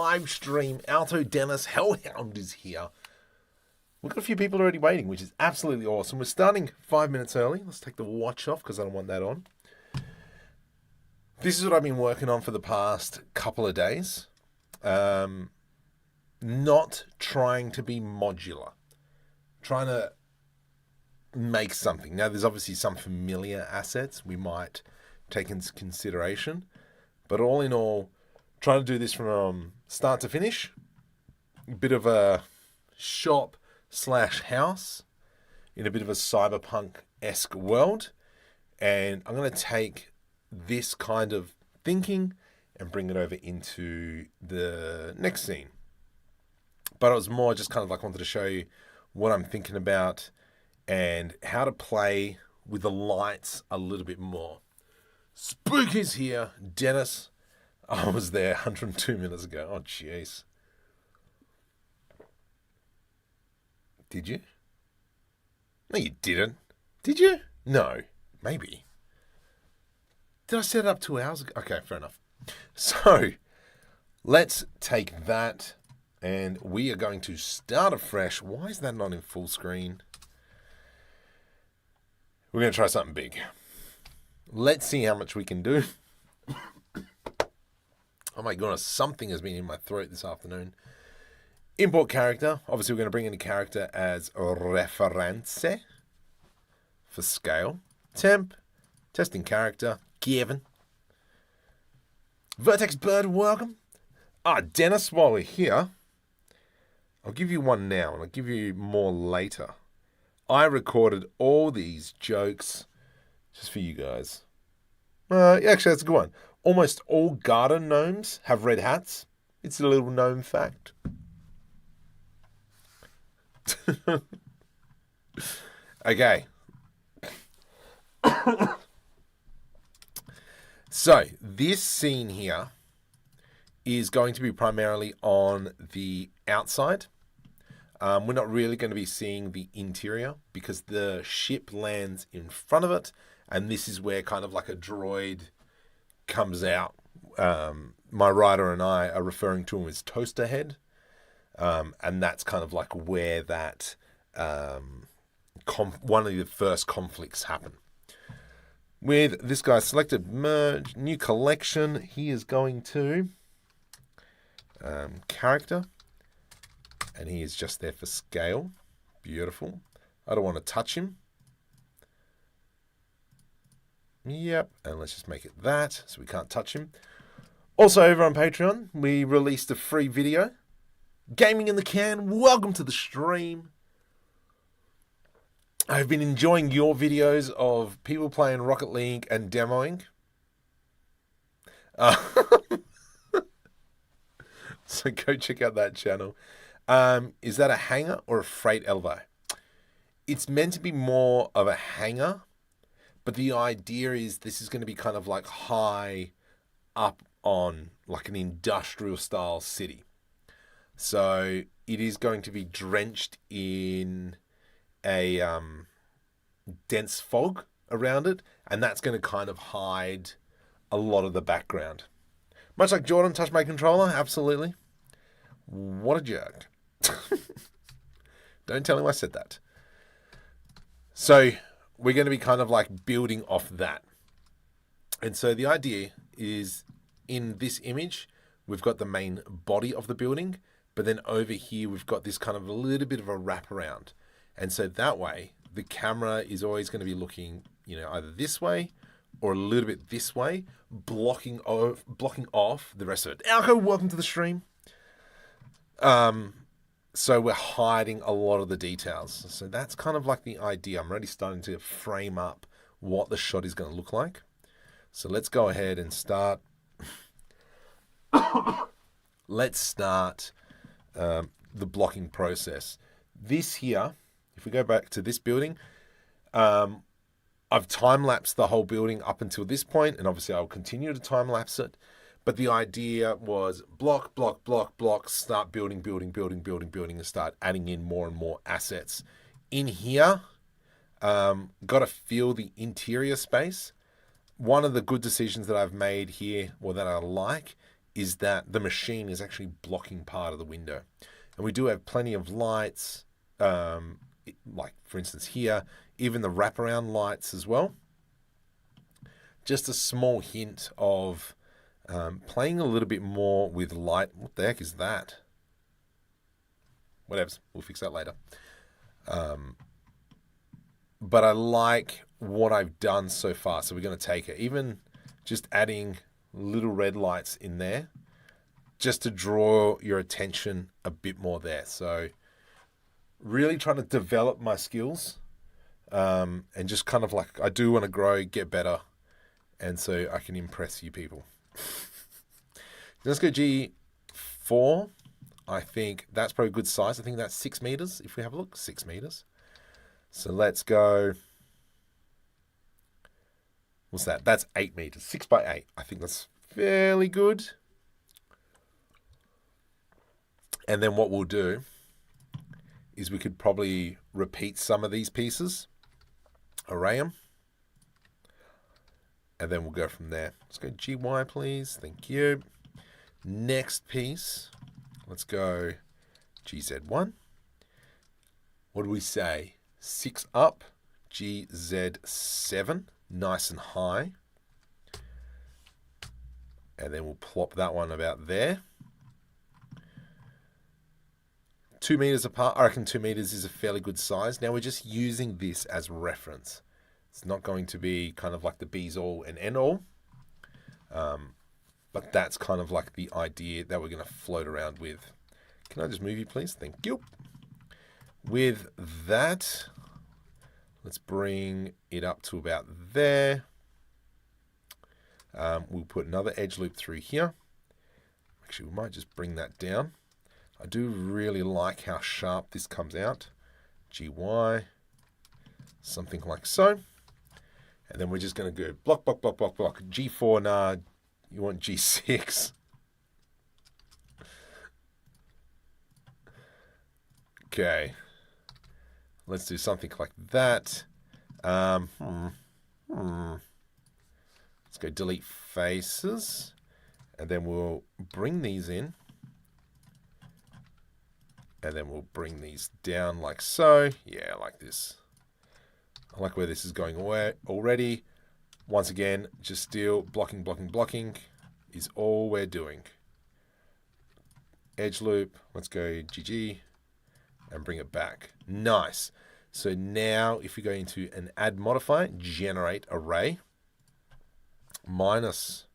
live stream. Alto Dennis Hellhound is here. We've got a few people already waiting, which is absolutely awesome. We're starting 5 minutes early. Let's take the watch off because I don't want that on. This is what I've been working on for the past couple of days. Not trying to be modular. Trying to make something. Now, there's obviously some familiar assets we might take into consideration. But all in all, trying to do this from start to finish. A bit of a shop/house in a bit of a cyberpunk-esque world. And I'm going to take this kind of thinking and bring it over into the next scene. But it was more just kind of like wanted to show you what I'm thinking about and how to play with the lights a little bit more. Spooky's here. Dennis, I was there 102 minutes ago. Oh, jeez. Did you? No, you didn't. Did you? No. Maybe. Did I set it up 2 hours ago? Okay, fair enough. So, let's take that and we are going to start afresh. Why is that not in full screen? We're going to try something big. Let's see how much we can do. Oh my goodness, something has been in my throat this afternoon. Import character. Obviously, we're going to bring in a character as reference for scale. Temp. Testing character. Given. Vertex Bird, welcome. Dennis, while we're here, I'll give you one now, and I'll give you more later. I recorded all these jokes just for you guys. Actually, that's a good one. Almost all garden gnomes have red hats. It's a little gnome fact. Okay. So, this scene here is going to be primarily on the outside. We're not really going to be seeing the interior because the ship lands in front of it, and this is where kind of like a droid comes out. My writer and I are referring to him as Toaster Head, and that's kind of like where that one of the first conflicts happen. With this guy selected, merge, new collection, he is going to character. And he is just there for scale. Beautiful. I don't want to touch him. Yep. And let's just make it that so we can't touch him. Also over on Patreon, we released a free video. Gaming in the Can. Welcome to the stream. I've been enjoying your videos of people playing Rocket League and demoing. So go check out that channel. Is that a hangar or a freight elbow? It's meant to be more of a hangar, but the idea is this is going to be kind of like high up on like an industrial style city. So it is going to be drenched in a dense fog around it, and that's going to kind of hide a lot of the background. Much like Jordan touched my controller, absolutely. What a jerk. Don't tell him I said that. So we're going to be kind of like building off that. And so the idea is in this image, we've got the main body of the building, but then over here, we've got this kind of a little bit of a wraparound. And so that way, the camera is always going to be looking, either this way or a little bit this way, blocking off the rest of it. Alco, welcome to the stream. So we're hiding a lot of the details. So that's kind of like the idea. I'm already starting to frame up what the shot is going to look like. So let's go ahead and start. Let's start the blocking process. This here, if we go back to this building, I've time-lapsed the whole building up until this point, and obviously I'll continue to time-lapse it. But the idea was block, block, block, block, start building, and start adding in more and more assets. In here, got to feel the interior space. One of the good decisions that I've made here, or that I like, is that the machine is actually blocking part of the window. And we do have plenty of lights, like for instance here, even the wraparound lights as well. Just a small hint of playing a little bit more with light. What the heck is that? Whatever, we'll fix that later. But I like what I've done so far, so we're going to take it. Even just adding little red lights in there, just to draw your attention a bit more there. So really trying to develop my skills, and just kind of like, I do want to grow, get better, and so I can impress you people. Let's go G4. I think that's probably a good size. I think that's 6 meters. If we have a look, 6 meters. So let's go. What's that? That's 8 meters. 6 by 8. I think that's fairly good. And then what we'll do is we could probably repeat some of these pieces, array them, and then we'll go from there. Let's go GY, please. Thank you. Next piece, let's go GZ1. What do we say? 6 up, GZ7, nice and high. And then we'll plop that one about there. 2 meters apart. I reckon 2 meters is a fairly good size. Now we're just using this as reference. It's not going to be kind of like the be's all and end all. But that's kind of like the idea that we're going to float around with. Can I just move you, please? Thank you. With that, let's bring it up to about there. We'll put another edge loop through here. Actually, we might just bring that down. I do really like how sharp this comes out. GY, something like so. And then we're just going to go block, block, block, block, block. G4, nah, you want G6. Okay. Let's do something like that. Let's go delete faces. And then we'll bring these in. And then we'll bring these down like so. Yeah, like this. I like where this is going away already. Once again, just still blocking, blocking, blocking is all we're doing. Edge loop. Let's go GG and bring it back. Nice. So now if we go into an add modifier, generate array, -4,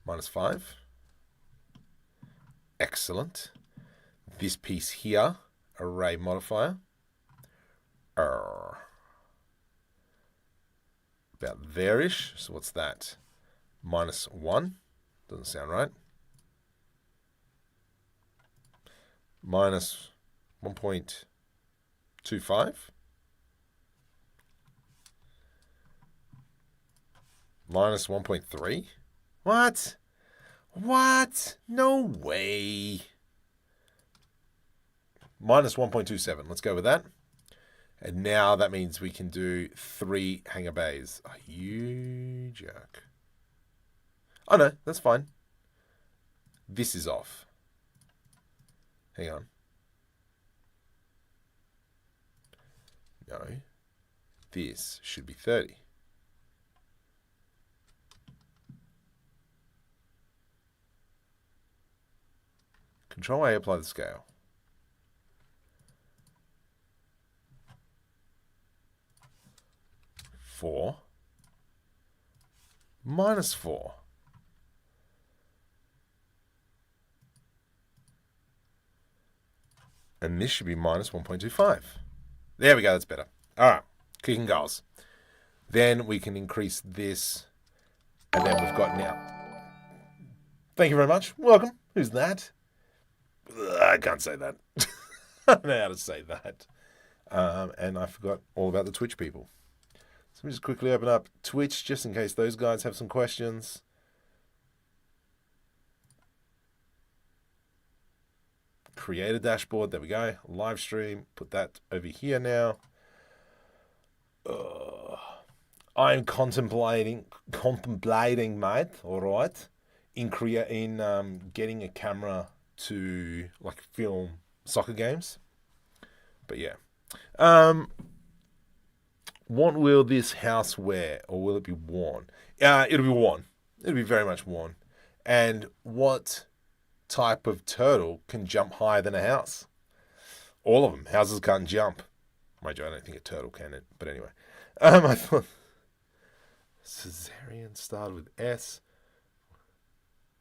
-5. Excellent. This piece here, array modifier, about there-ish. So what's that? -1. Doesn't sound right. -1.25. -1.3. What? What? No way. -1.27. Let's go with that. And now that means we can do 3 hangar bays. Are you jerk? Oh no, that's fine. This is off. Hang on. No. This should be 30. Control A, apply the scale. -4. And this should be -1.25. There we go, that's better. All right, kicking goals. Then we can increase this, and then we've got now. Thank you very much. Welcome. Who's that? I can't say that. I don't know how to say that. And I forgot all about the Twitch people. So let me just quickly open up Twitch just in case those guys have some questions. Create a dashboard. There we go. Live stream. Put that over here now. I'm contemplating, mate. All right, in getting a camera to like film soccer games. But yeah, what will this house wear, or will it be worn? It'll be worn. It'll be very much worn. And what type of turtle can jump higher than a house? All of them. Houses can't jump. Mind you, I don't think a turtle can. But anyway, I thought Caesarean started with S.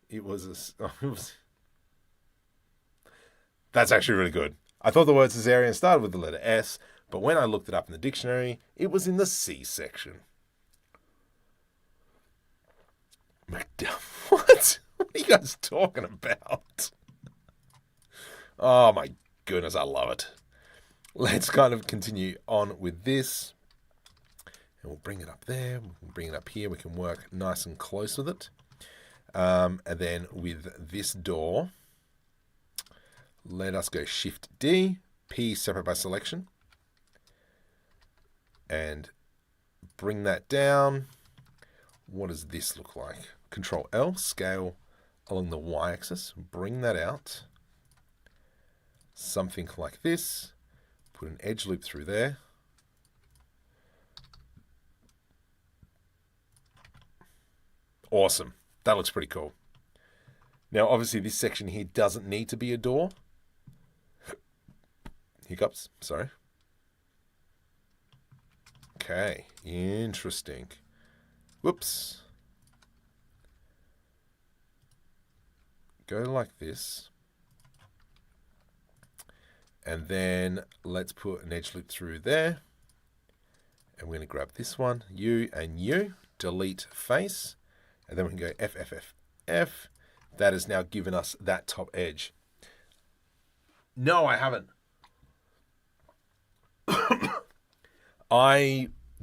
It was That's actually really good. I thought the word Caesarean started with the letter S, but when I looked it up in the dictionary, it was in the C section. What? What are you guys talking about? Oh my goodness, I love it. Let's kind of continue on with this. And we'll bring it up there. We can bring it up here. We can work nice and close with it. And then with this door, let us go Shift D, P separate by selection. And bring that down. What does this look like? Control L, scale along the y-axis. Bring that out. Something like this. Put an edge loop through there. Awesome. That looks pretty cool. Now, obviously, this section here doesn't need to be a door. Hiccups, sorry. Okay, interesting. Whoops. Go like this. And then let's put an edge loop through there. And we're going to grab this one, U and U, delete face. And then we can go F, F, F, F. That has now given us that top edge. No, I haven't.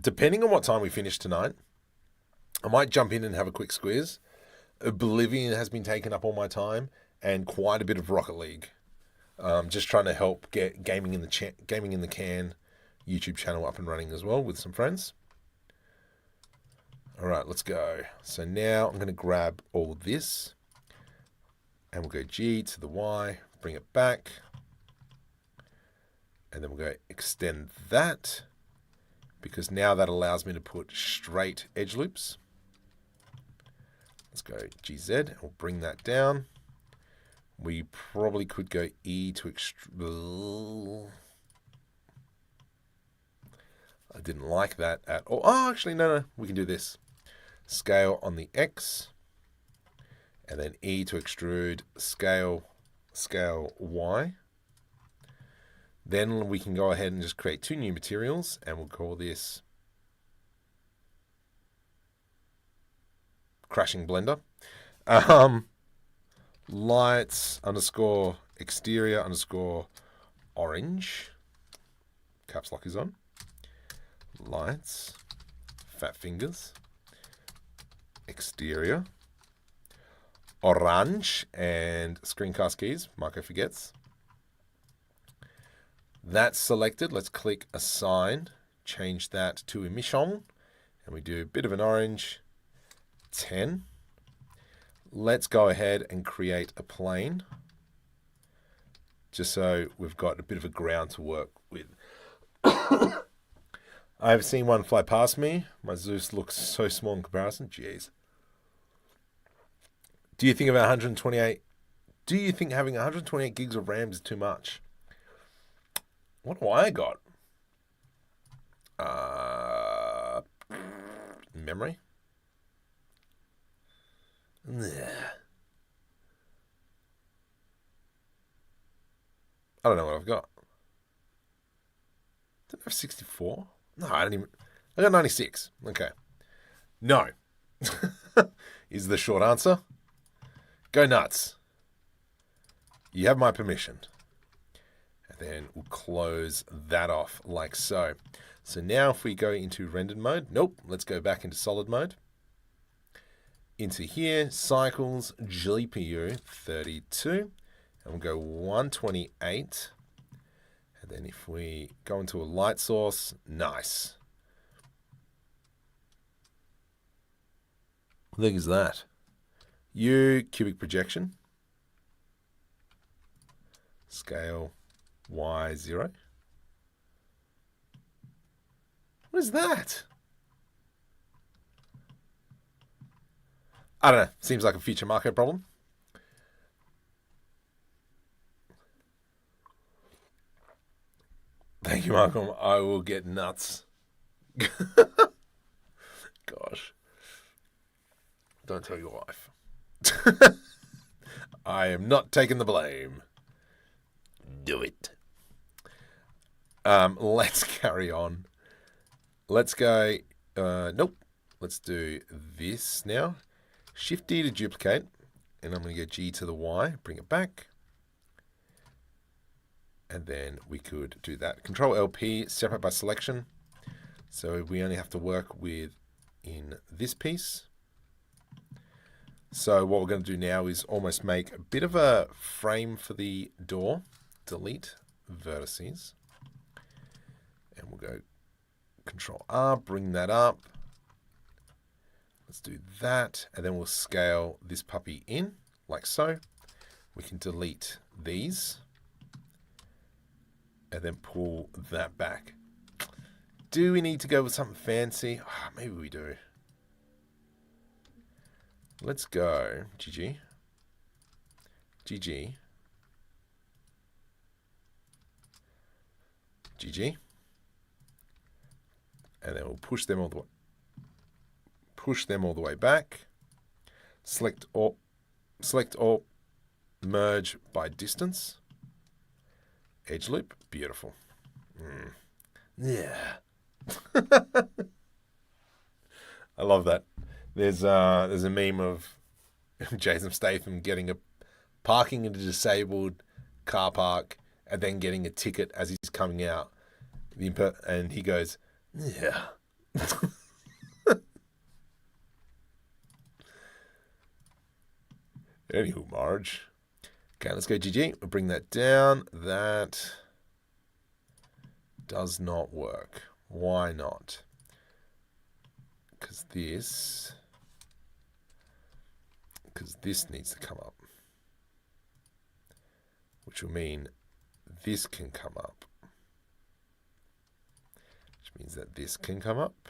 Depending on what time we finish tonight, I might jump in and have a quick squiz. Oblivion has been taking up all my time, and quite a bit of Rocket League. Just trying to help get Gaming in the Can YouTube channel up and running as well with some friends. All right, let's go. So now I'm going to grab all this, and we'll go G to the Y, bring it back, and then we'll go extend that, because now that allows me to put straight edge loops. Let's go GZ, and we'll bring that down. We probably could go E to extrude. I didn't like that at all. Oh, actually, no, we can do this. Scale on the X, and then E to extrude, scale Y. Then we can go ahead and just create two new materials, and we'll call this Crashing Blender. Lights underscore exterior underscore orange. Caps lock is on. Lights, fat fingers, exterior, orange, and screencast keys. Marco forgets. That's selected. Let's click assign, change that to emission, and we do a bit of an orange, 10. Let's go ahead and create a plane, just so we've got a bit of a ground to work with. I've seen one fly past me. My Zeus looks so small in comparison. Jeez. Do you think having 128 gigs of RAM is too much? What do I got? Memory? I don't know what I've got. Didn't I have 64? No, I don't even. I got 96. Okay. No. Is the short answer. Go nuts. You have my permission. And then we'll close that off like so. So now if we go into rendered mode, nope, let's go back into solid mode. Into here, cycles, GPU 32, and we'll go 128. And then if we go into a light source, nice. What the heck is that? Cubic projection. Scale Y0. What is that? I don't know. Seems like a future Marco problem. Thank you, Malcolm. I will get nuts. Gosh. Don't tell your wife. I am not taking the blame. Do it. Let's carry on. Let's go. Nope. Let's do this now. Shift D to duplicate. And I'm going to go G to the Y. Bring it back. And then we could do that. Control LP, separate by selection. So we only have to work with in this piece. So what we're going to do now is almost make a bit of a frame for the door. Delete vertices. And we'll go Control R, bring that up. Let's do that. And then we'll scale this puppy in like so. We can delete these. And then pull that back. Do we need to go with something fancy? Oh, maybe we do. Let's go. GG. GG. GG. And then we'll push them all the way. Push them all the way back. Select all. Merge by distance. Edge loop. Beautiful. Yeah. I love that. There's a meme of Jason Statham getting parking in a disabled car park and then getting a ticket as he's coming out. And he goes, yeah. Anywho, Marge. Okay, let's go GG. We'll bring that down. That does not work. Why not? Because this needs to come up. Which will mean this can come up. Which means that this can come up.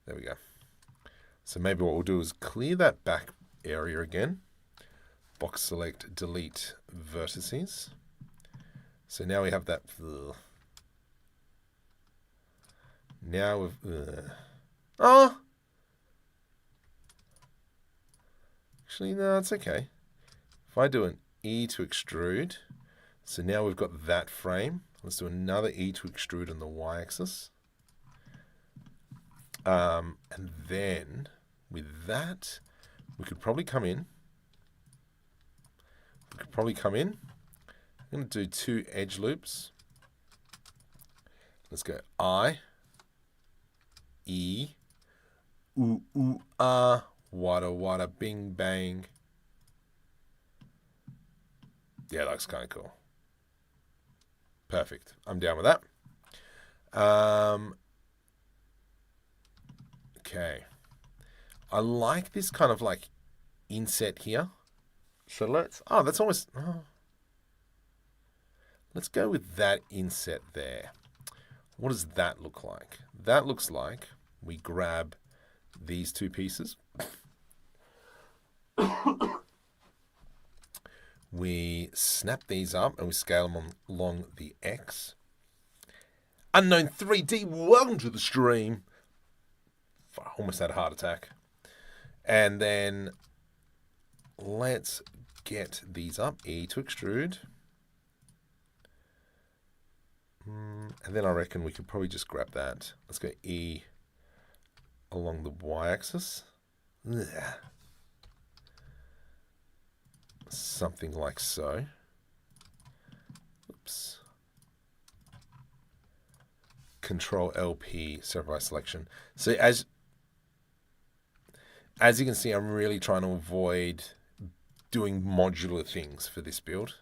There we go. So maybe what we'll do is clear that back area again. Box select, delete vertices. So now we have that. Now we've. Oh! Actually, no, it's okay. If I do an E to extrude, so now we've got that frame. Let's do another E to extrude on the Y-axis. And then with that, we could probably come in. I'm going to do 2 edge loops. Let's go I, E, ooh, ooh, ah, wada, wada, bing, bang. Yeah, that looks kind of cool. Perfect. I'm down with that. Okay. I like this kind of like inset here. So let's let's go with that inset there. What does that look like? That looks like we grab these 2 pieces. We snap these up and we scale them along the X. Unknown 3D, welcome to the stream. I almost had a heart attack. And then let's get these up. E to extrude. And then I reckon we could probably just grab that. Let's go E along the Y-axis. Something like so. Oops. Control LP, separate by selection. So as you can see, I'm really trying to avoid doing modular things for this build.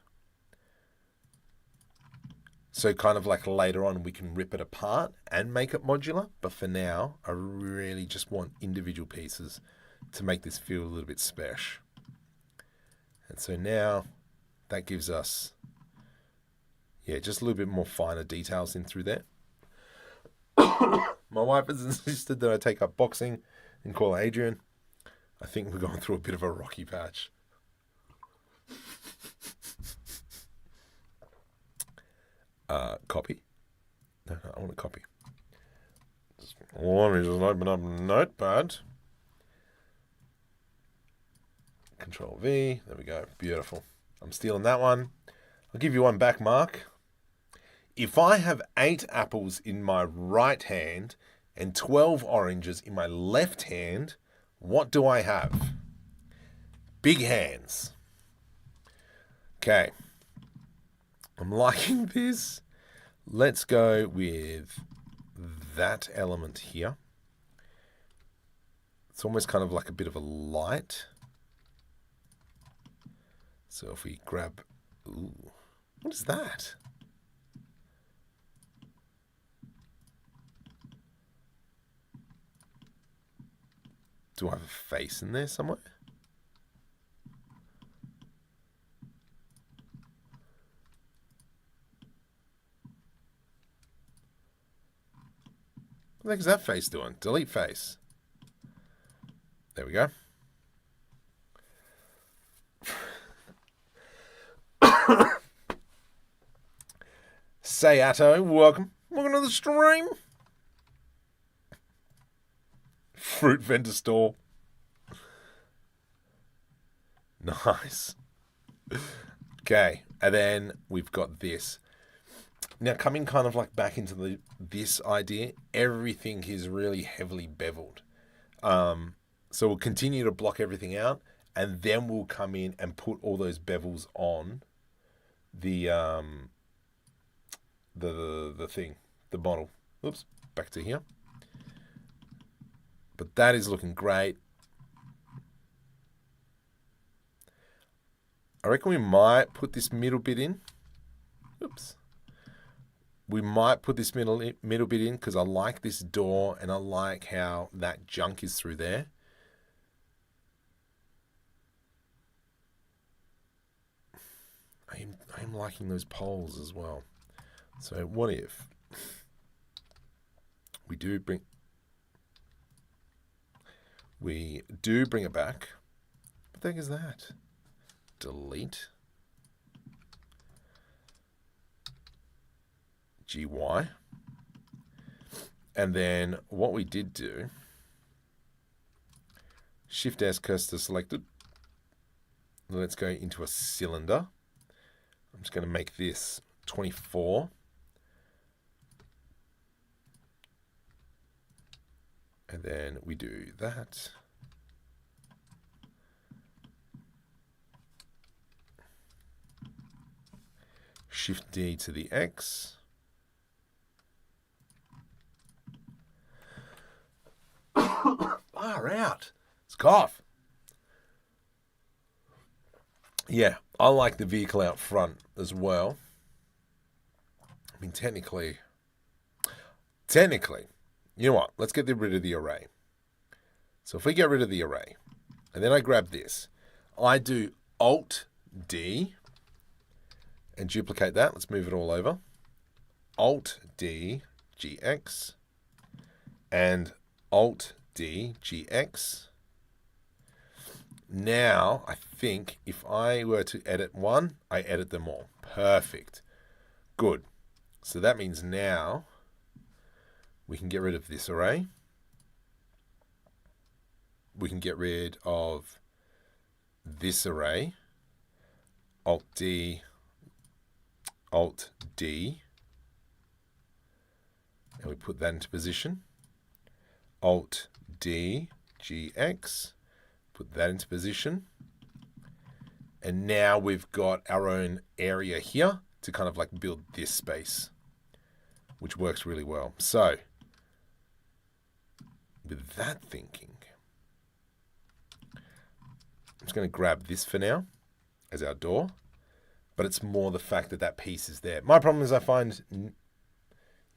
So kind of like later on we can rip it apart and make it modular. But for now, I really just want individual pieces to make this feel a little bit special. And so now that gives us, yeah, just a little bit more finer details in through there. My wife has insisted that I take up boxing and call Adrian. I think we're going through a bit of a rocky patch. Copy. No, I want a copy. Let me just open up Notepad. Control V. There we go. Beautiful. I'm stealing that one. I'll give you one back, Mark. If I have 8 apples in my right hand and 12 oranges in my left hand, what do I have? Big hands. Okay. I'm liking this. Let's go with that element here. It's almost kind of like a bit of a light. So if we grab, ooh, what is that? Do I have a face in there somewhere? What the heck is that face doing? Delete face. There we go. Sayato, welcome. Welcome to the stream. Fruit vendor store. Nice. Okay, and then we've got this. Now coming kind of like back into this idea, everything is really heavily beveled. So we'll continue to block everything out, and then we'll come in and put all those bevels on the thing, the model. Oops, back to here. But that is looking great. I reckon we might put this middle bit in. Oops. We might put this middle bit in because I like this door and I like how that junk is through there. I am liking those poles as well. So what if we do bring it back? What the heck is that? Delete. GY. And then what we did do, Shift S cursor selected. Let's go into a cylinder. I'm just going to make this 24. And then we do that. Shift D to the X. Far out. It's cough. Yeah, I like the vehicle out front as well. I mean, technically, you know what? Let's get rid of the array. So if we get rid of the array, and then I grab this, I do Alt-D and duplicate that. Let's move it all over. Alt-D, GX, and Alt-D, GX. Now, I think if I were to edit one, I edit them all. Perfect. Good. So that means now we can get rid of this array. We can get rid of this array. Alt-D, Alt-D. And we put that into position. Alt-D, GX. Put that into position. And now we've got our own area here to kind of like build this space, which works really well. So with that thinking, I'm just going to grab this for now as our door. but it's more the fact that that piece is there. My problem is I find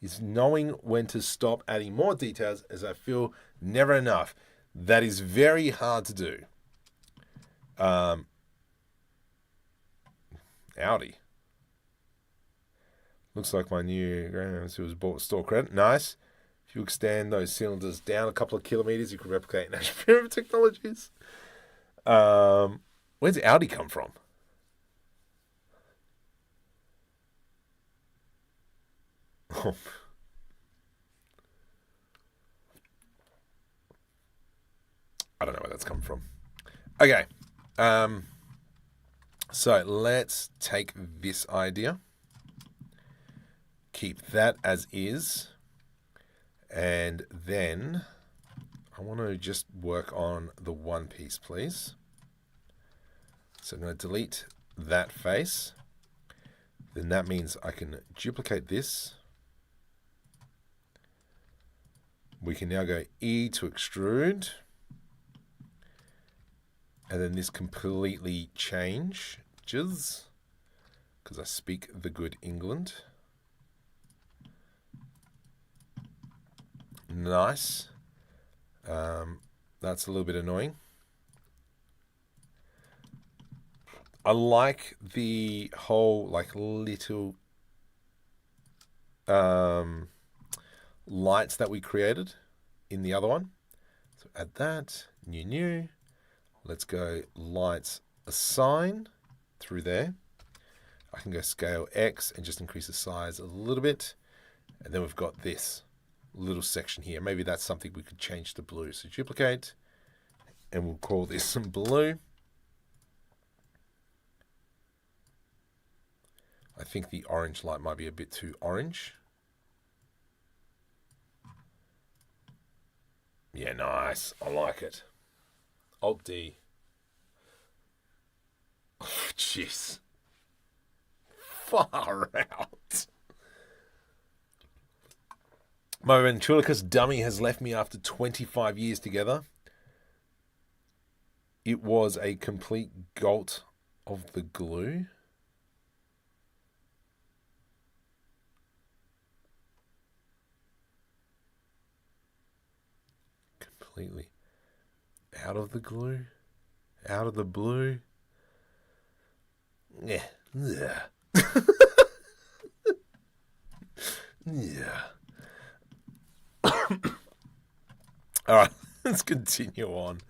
is knowing when to stop adding more details, as I feel never enough. That is very hard to do. Audi. Looks like my new it was bought store credit. Nice. If you extend those cylinders down a couple of kilometers, you could replicate National Technologies. Where's Audi come from? Oh. I don't know where that's come from. Okay. So let's take this idea. Keep that as is. And then I want to just work on the one piece, please. So I'm going to delete that face. Then that means I can duplicate this. We can now go E to extrude. And then this completely changes, because I speak the good England. Nice. That's a little bit annoying. I like the whole little lights that we created in the other one. So add that, new. Let's go lights assign through there. I can go scale X and just increase the size a little bit. And then we've got this little section here. Maybe that's something we could change to blue. So duplicate, and we'll call this blue. I think the orange light might be a bit too orange. Yeah, nice. I like it. Alt D. Oh, jeez. Far out. My ventriloquist dummy has left me after 25 years together. It was a complete gulp of the glue. Completely out of the glue, out of the blue. Yeah. Yeah. All right, let's continue on.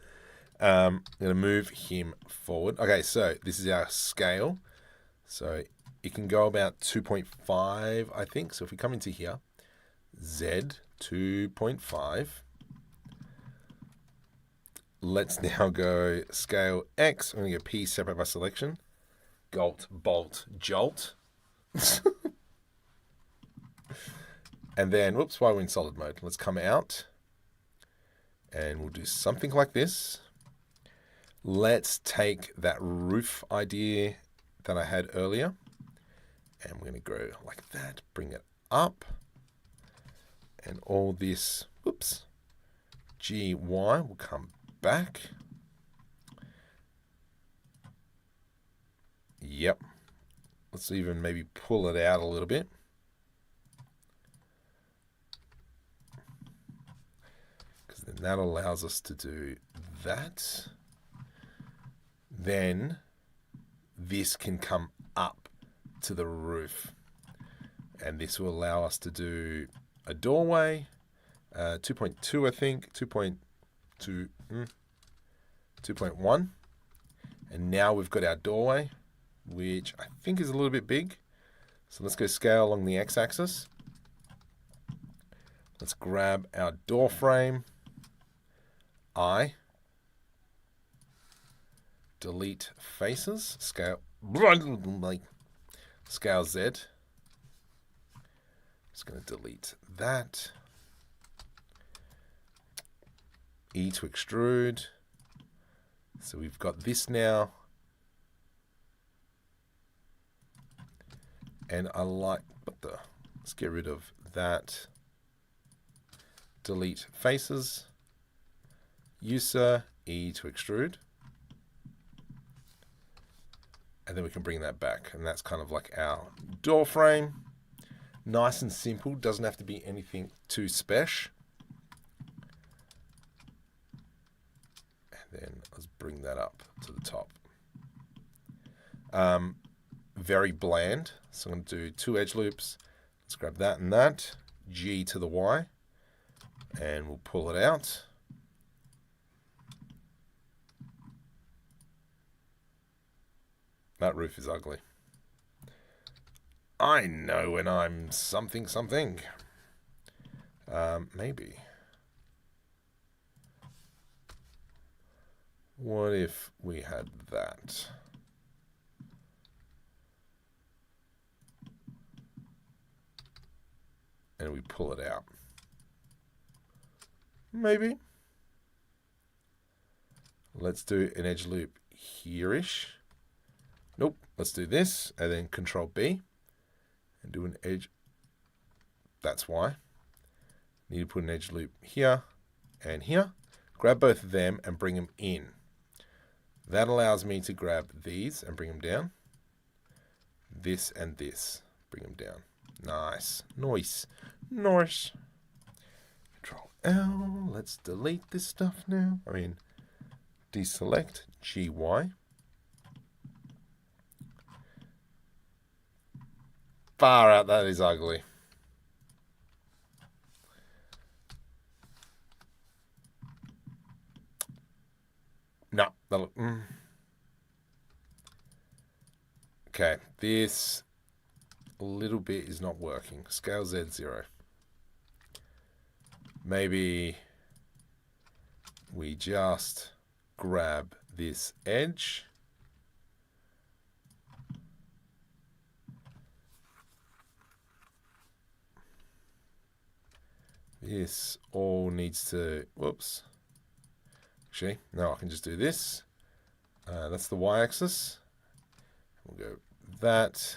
I'm going to move him forward. Okay, so this is our scale. So it can go about 2.5, I think. So if we come into here, Z 2.5. Let's now go scale X. I'm going to go P separate by selection. Gulp, bolt, jolt. And then, whoops, while we're in solid mode, let's come out. And we'll do something like this. Let's take that roof idea that I had earlier. And we're going to go like that. Bring it up. And all this, whoops, GY will come back. Yep. Let's even maybe pull it out a little bit. Because then that allows us to do that. Then this can come up to the roof. And this will allow us to do a doorway. 2.2, I think. 2.1. And now we've got our doorway, which I think is a little bit big. So let's go scale along the x-axis. Let's grab our door frame. I. Delete faces. Scale. Scale Z. Just going to delete that. E to extrude. So we've got this now. And I like, let's get rid of that. Delete faces. User, E to extrude. And then we can bring that back. And that's kind of like our door frame. Nice and simple. Doesn't have to be anything too special. And then let's bring that up to the top. Very bland. So I'm going to do 2 edge loops. Let's grab that and that. G to the Y. And we'll pull it out. That roof is ugly. I know when I'm something. Maybe. What if we had that? And we pull it out. Maybe. Let's do an edge loop here-ish. Nope. Let's do this and then Control B and do an edge. That's why. Need to put an edge loop here and here. Grab both of them and bring them in. That allows me to grab these and bring them down. This and this. Bring them down. Nice. Nice. Nice. Control L. Let's delete this stuff now. I mean, deselect GY. Far out, that is ugly. No, that look. Okay, this little bit is not working. Scale Z0. Maybe we just grab this edge. This all needs to, whoops. Actually, no, I can just do this. That's the y-axis. We'll go that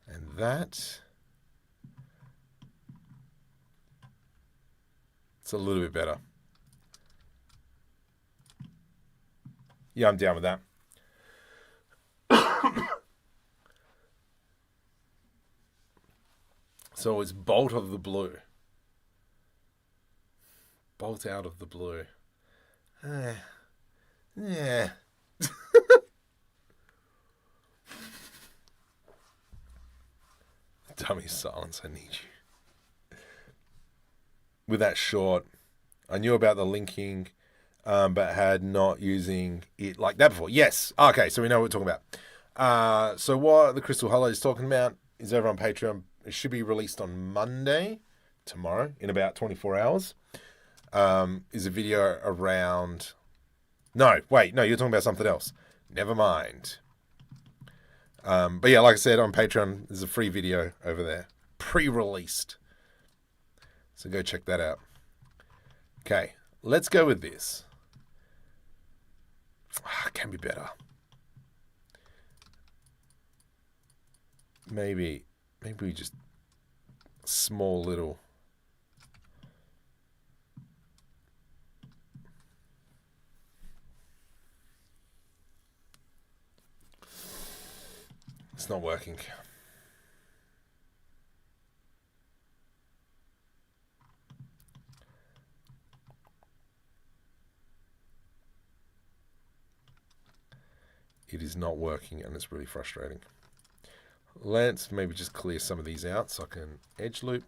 and that. It's a little bit better. Yeah, I'm down with that. So it's bolt of the blue. Bolt out of the blue. Yeah. Dummy silence, I need you. With that short, I knew about the linking, but had not using it like that before. Yes. Okay, so we know what we're talking about. So what the Crystal Hollow is talking about is over on Patreon. It should be released on Monday, tomorrow, in about 24 hours. Is a video around... No, wait, no, you're talking about something else. Never mind. But yeah, like I said, on Patreon, there's a free video over there. Pre-released. So go check that out. Okay, let's go with this. Can be better. Maybe we just... Small little... It's not working. It is not working and it's really frustrating. Let's maybe just clear some of these out so I can edge loop.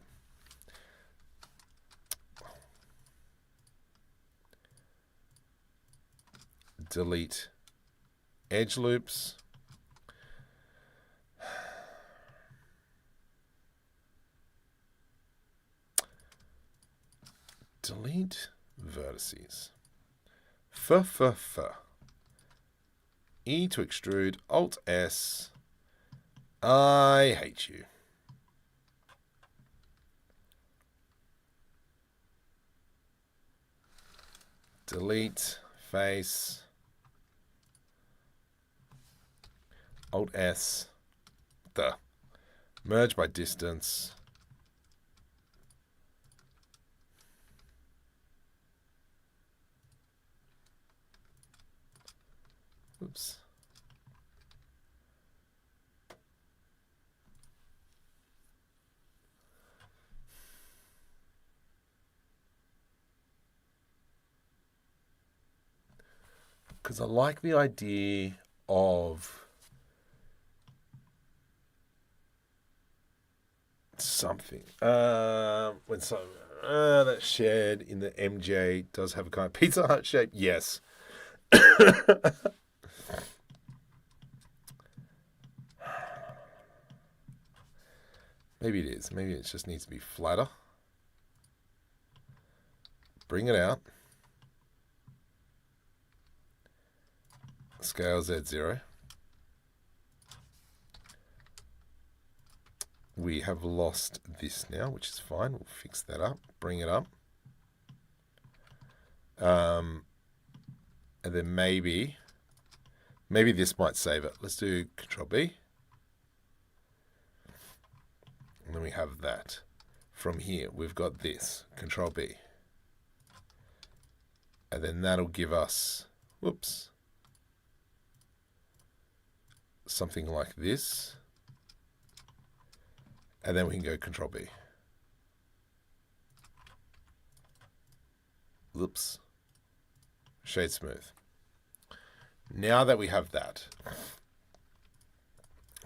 Delete edge loops. Delete vertices. F. E to extrude. Alt S. I hate you. Delete face. Alt S. The. Merge by distance. Oops. Because I like the idea of something. When so that shed in the MJ does have a kind of Pizza Hut shape. Yes. Maybe it is. Maybe it just needs to be flatter. Bring it out. Scale Z0. We have lost this now, which is fine. We'll fix that up. Bring it up. And then maybe this might save it. Let's do Control B. And then we have that. From here, we've got this. Control B. And then that'll give us, whoops, something like this. And then we can go Control B. Whoops. Shade smooth. Now that we have that,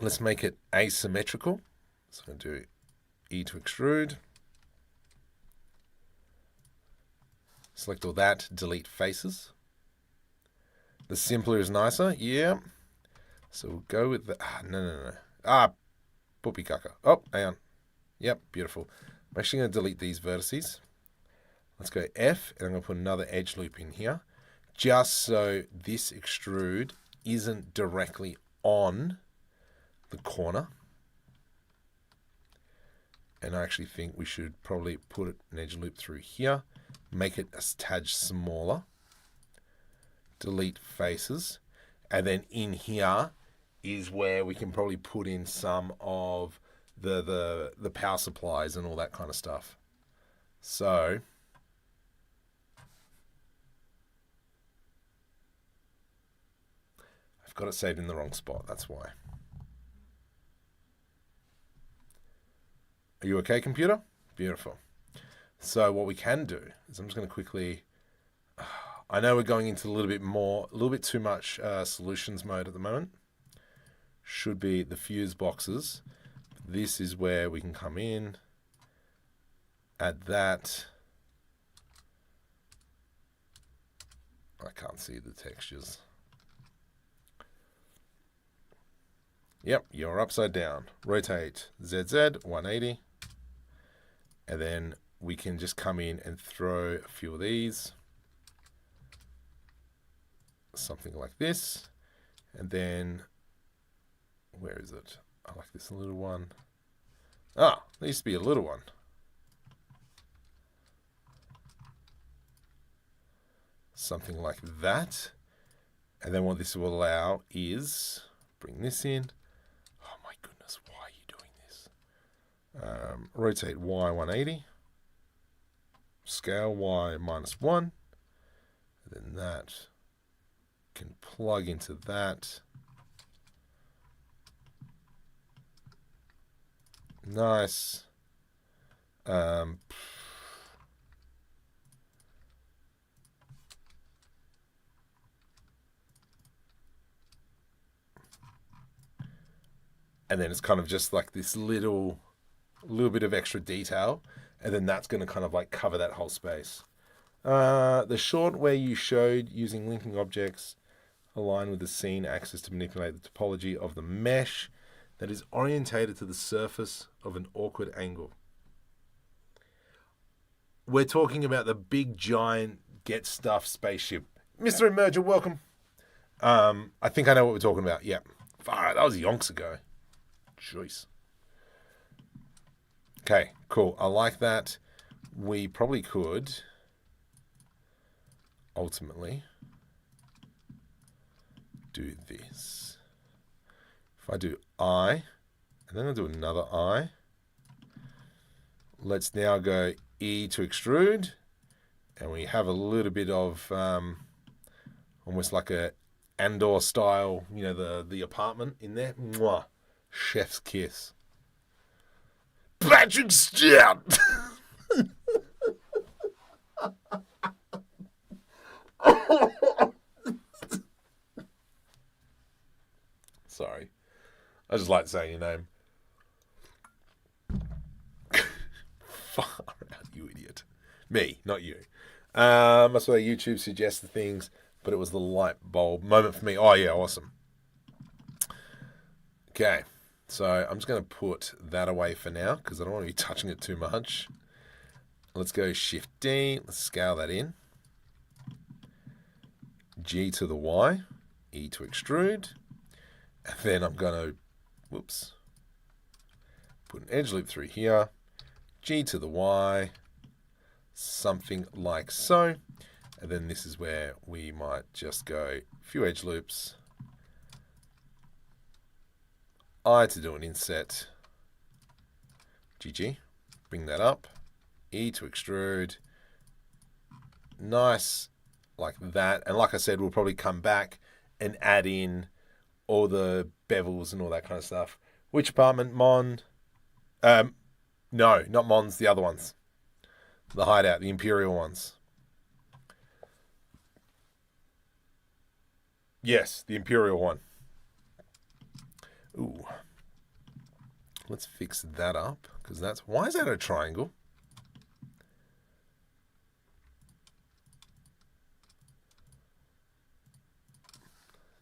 let's make it asymmetrical. So I'm going to do E to extrude. Select all that, delete faces. The simpler is nicer, yeah. So we'll go with the, no. Poopy caca. Oh, hang on. Yep, beautiful. I'm actually going to delete these vertices. Let's go F, and I'm going to put another edge loop in here, just so this extrude isn't directly on the corner. And I actually think we should probably put an edge loop through here, make it a tad smaller, delete faces, and then in here is where we can probably put in some of the power supplies and all that kind of stuff. So I've got it saved in the wrong spot, that's why. Are you okay, computer? Beautiful. So what we can do is I'm just going to quickly, I know we're going into a little bit too much solutions mode at the moment. Should be the fuse boxes. This is where we can come in, add that. I can't see the textures. Yep, you're upside down. Rotate ZZ 180. And then we can just come in and throw a few of these. Something like this. And then, where is it? I like this little one. Ah, there used to be a little one. Something like that. And then what this will allow is, bring this in. Oh my goodness, why are you doing this? Rotate Y 180. Scale Y -1. And then that can plug into that. Nice. And then it's kind of just like this little bit of extra detail, and then that's going to kind of like cover that whole space. The short where you showed using linking objects align with the scene axis to manipulate the topology of the mesh that is orientated to the surface of an awkward angle. We're talking about the big giant get stuff spaceship. Mr. Emerger, welcome. I think I know what we're talking about. Yeah. Far, that was yonks ago. Jeez. Okay, cool. I like that. We probably could ultimately do this. If I do I, and then I'll do another I. Let's now go E to extrude, and we have a little bit of almost like a Andor style, you know, the apartment in there. Mwah. Chef's kiss. Patrick Stout. Sorry. I just like saying your name. Far out, you idiot. Me, not you. That's why YouTube suggests the things, but it was the light bulb moment for me. Oh, yeah, awesome. Okay, so I'm just going to put that away for now because I don't want to be touching it too much. Let's go Shift D. Let's scale that in. G to the Y. E to extrude. And then I'm going to, whoops, put an edge loop through here. G to the Y. Something like so. And then this is where we might just go a few edge loops. I to do an inset. GG. Bring that up. E to extrude. Nice. Like that. And like I said, we'll probably come back and add in all the bevels and all that kind of stuff. Which apartment? Mon? No, not Mons. The other ones. The hideout. The Imperial ones. Yes, the Imperial one. Ooh. Let's fix that up. Because that's... Why is that a triangle?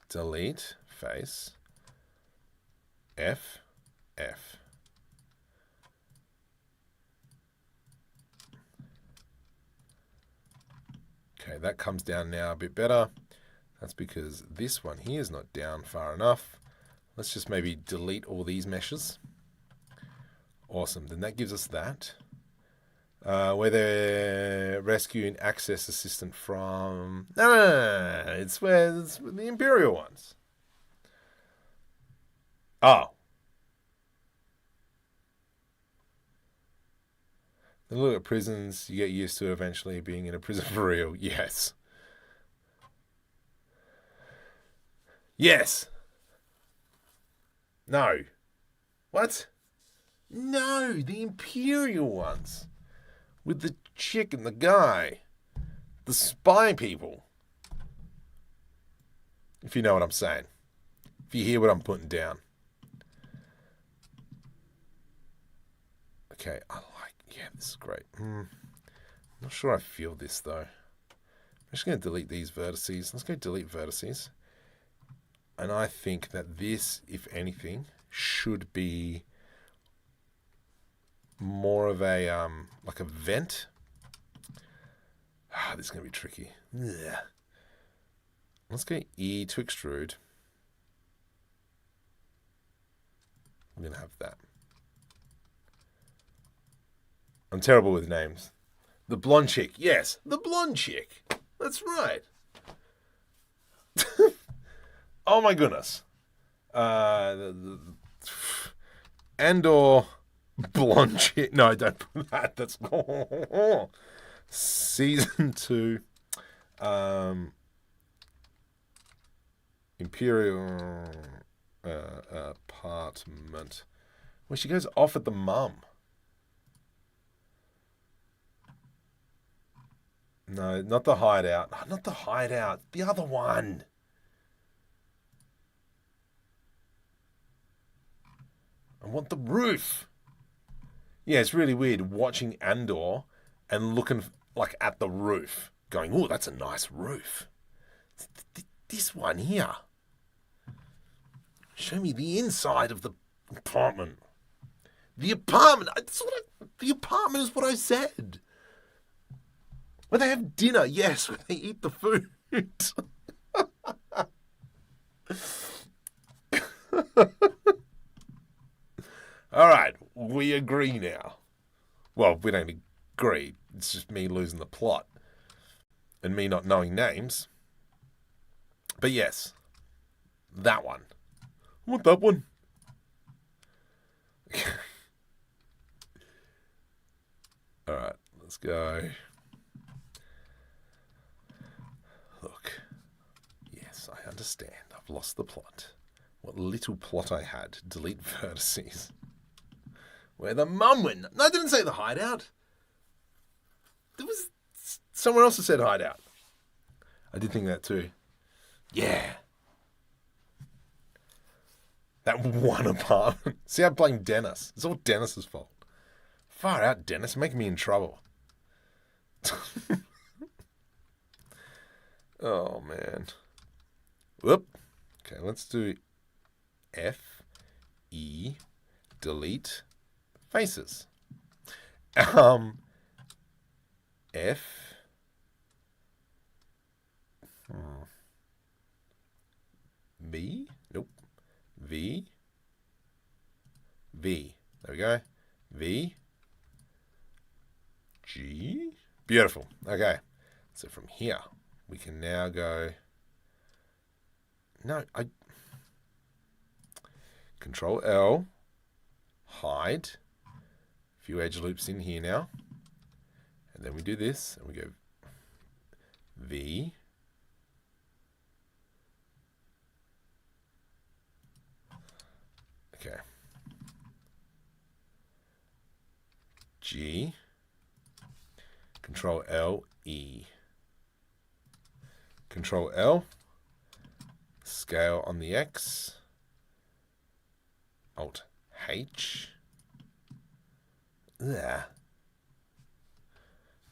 Delete. Face. F. F. Okay, that comes down now a bit better. That's because this one here is not down far enough. Let's just maybe delete all these meshes. Awesome. Then that gives us that. Where the rescue and access assistant from... No. It's where it's the Imperial ones. Oh. Then look at prisons. You get used to eventually being in a prison for real. Yes. Yes. No. What? No, the Imperial ones. With the chick and the guy. The spy people. If you know what I'm saying. If you hear what I'm putting down. Okay, I like... Yeah, this is great. Not sure I feel this, though. I'm just going to delete these vertices. Let's go delete vertices. And I think that this, if anything, should be more of a, like a vent. This is going to be tricky. Yeah. Let's go E to extrude. I'm going to have that. I'm terrible with names. The blonde chick. Yes, the blonde chick. That's right. Oh my goodness. Andor blonde chick. No, don't put that. That's season 2. Imperial apartment. Well, she goes off at the mum. No, not the hideout. No, not the hideout. The other one. I want the roof. Yeah, it's really weird watching Andor and looking like at the roof, going, "Oh, that's a nice roof." This one here. Show me the inside of the apartment. The apartment. The apartment is what I said. Where they have dinner, yes, where they eat the food. All right, we agree now. Well, we don't agree. It's just me losing the plot and me not knowing names. But yes, that one. I want that one. All right, let's go. Look, yes, I understand. I've lost the plot. What little plot I had. Delete vertices. Where the mum went. No, I didn't say the hideout. There was someone else who said hideout. I did think that too. Yeah. That one apartment. See, I'm playing Dennis. It's all Dennis's fault. Far out, Dennis. You're making me in trouble. Oh, man. Whoop. Okay, let's do F, E, delete, faces. F. V. Nope. V. V. There we go. V. G. Beautiful. Okay. So from here, we can now go. No, Control L. Hide. A few edge loops in here now. And then we do this, and we go V. Okay. G. Control L, E. Control L. Scale on the X. Alt H. There.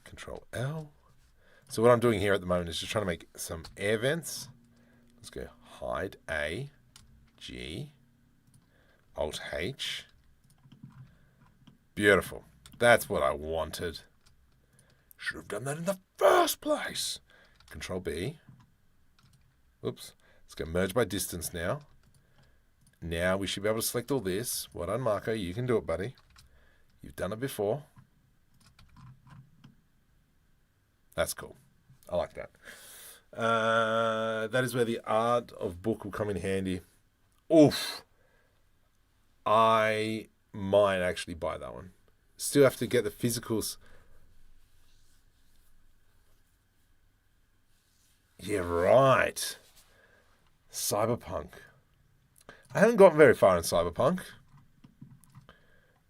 Control L. So what I'm doing here at the moment is just trying to make some air vents. Let's go hide A, G, Alt H. Beautiful. That's what I wanted. Should have done that in the first place. Control B. Oops. Let's go merge by distance now. Now we should be able to select all this. Well done, Marco. You can do it, buddy. You've done it before. That's cool. I like that. That is where the art of book will come in handy. Oof. I might actually buy that one. Still have to get the physicals. Yeah, right. Cyberpunk. I haven't gotten very far in Cyberpunk.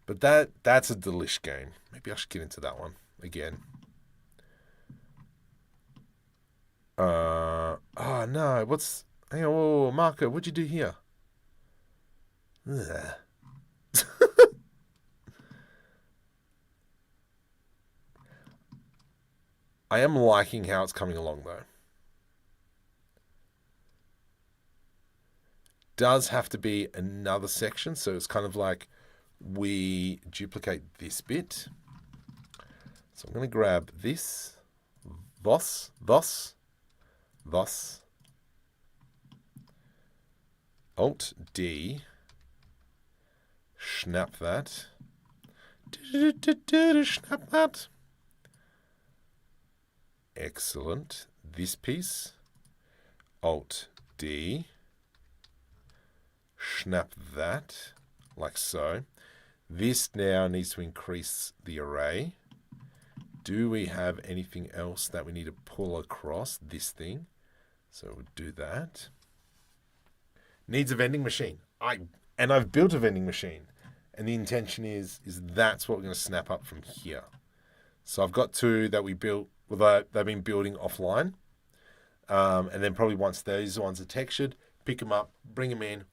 But that's a delish game. Maybe I should get into that one again. Oh no, hang on, whoa, Marco, what'd you do here? I am liking how it's coming along though. Does have to be another section, so it's kind of like we duplicate this bit. So I'm going to grab this, thus, Alt D, snap that, snap that. Excellent. This piece, Alt D, snap that, like so. This now needs to increase the array. Do we have anything else that we need to pull across this thing? So we'll do that. Needs a vending machine. I've built a vending machine. And the intention is that's what we're going to snap up from here. So I've got two that we built, well, they've been building offline. And then probably once those ones are textured, pick them up, bring them in.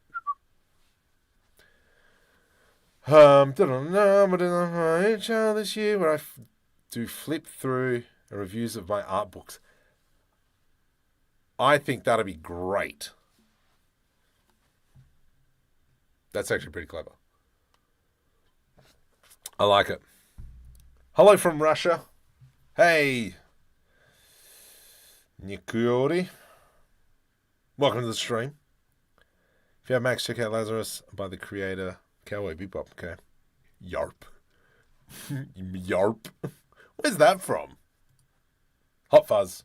This year where I do flip through reviews of my art books. I think that'll be great. That's actually pretty clever. I like it. Hello from Russia. Hey. Nikuri. Welcome to the stream. If you have Max, check out Lazarus by the creator Cowboy Bebop. Okay. Yarp. Yarp. Where's that from? Hot Fuzz.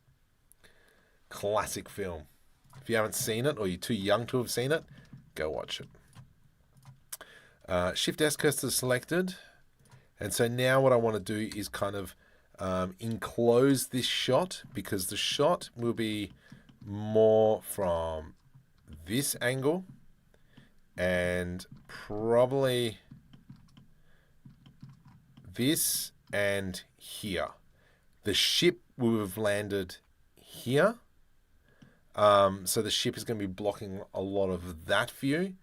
Classic film. If you haven't seen it or you're too young to have seen it, go watch it. Shift S cursor selected. And so now what I want to do is kind of enclose this shot, because the shot will be more from this angle and probably this and here. The ship will have landed here. So the ship is going to be blocking a lot of that view.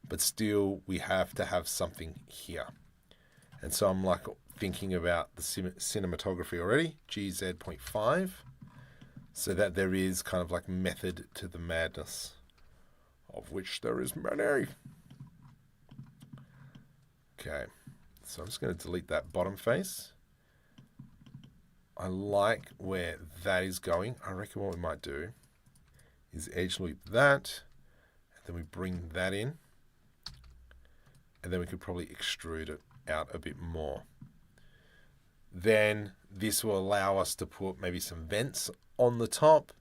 but still we have to have something here. And so I'm like thinking about the cinematography already, GZ.5, so that there is kind of like method to the madness, of which there is many. Okay, so I'm just going to delete that bottom face. I like where that is going. I reckon what we might do is edge loop that, and then we bring that in, and then we could probably extrude it out a bit more. Then this will allow us to put maybe some vents on the top,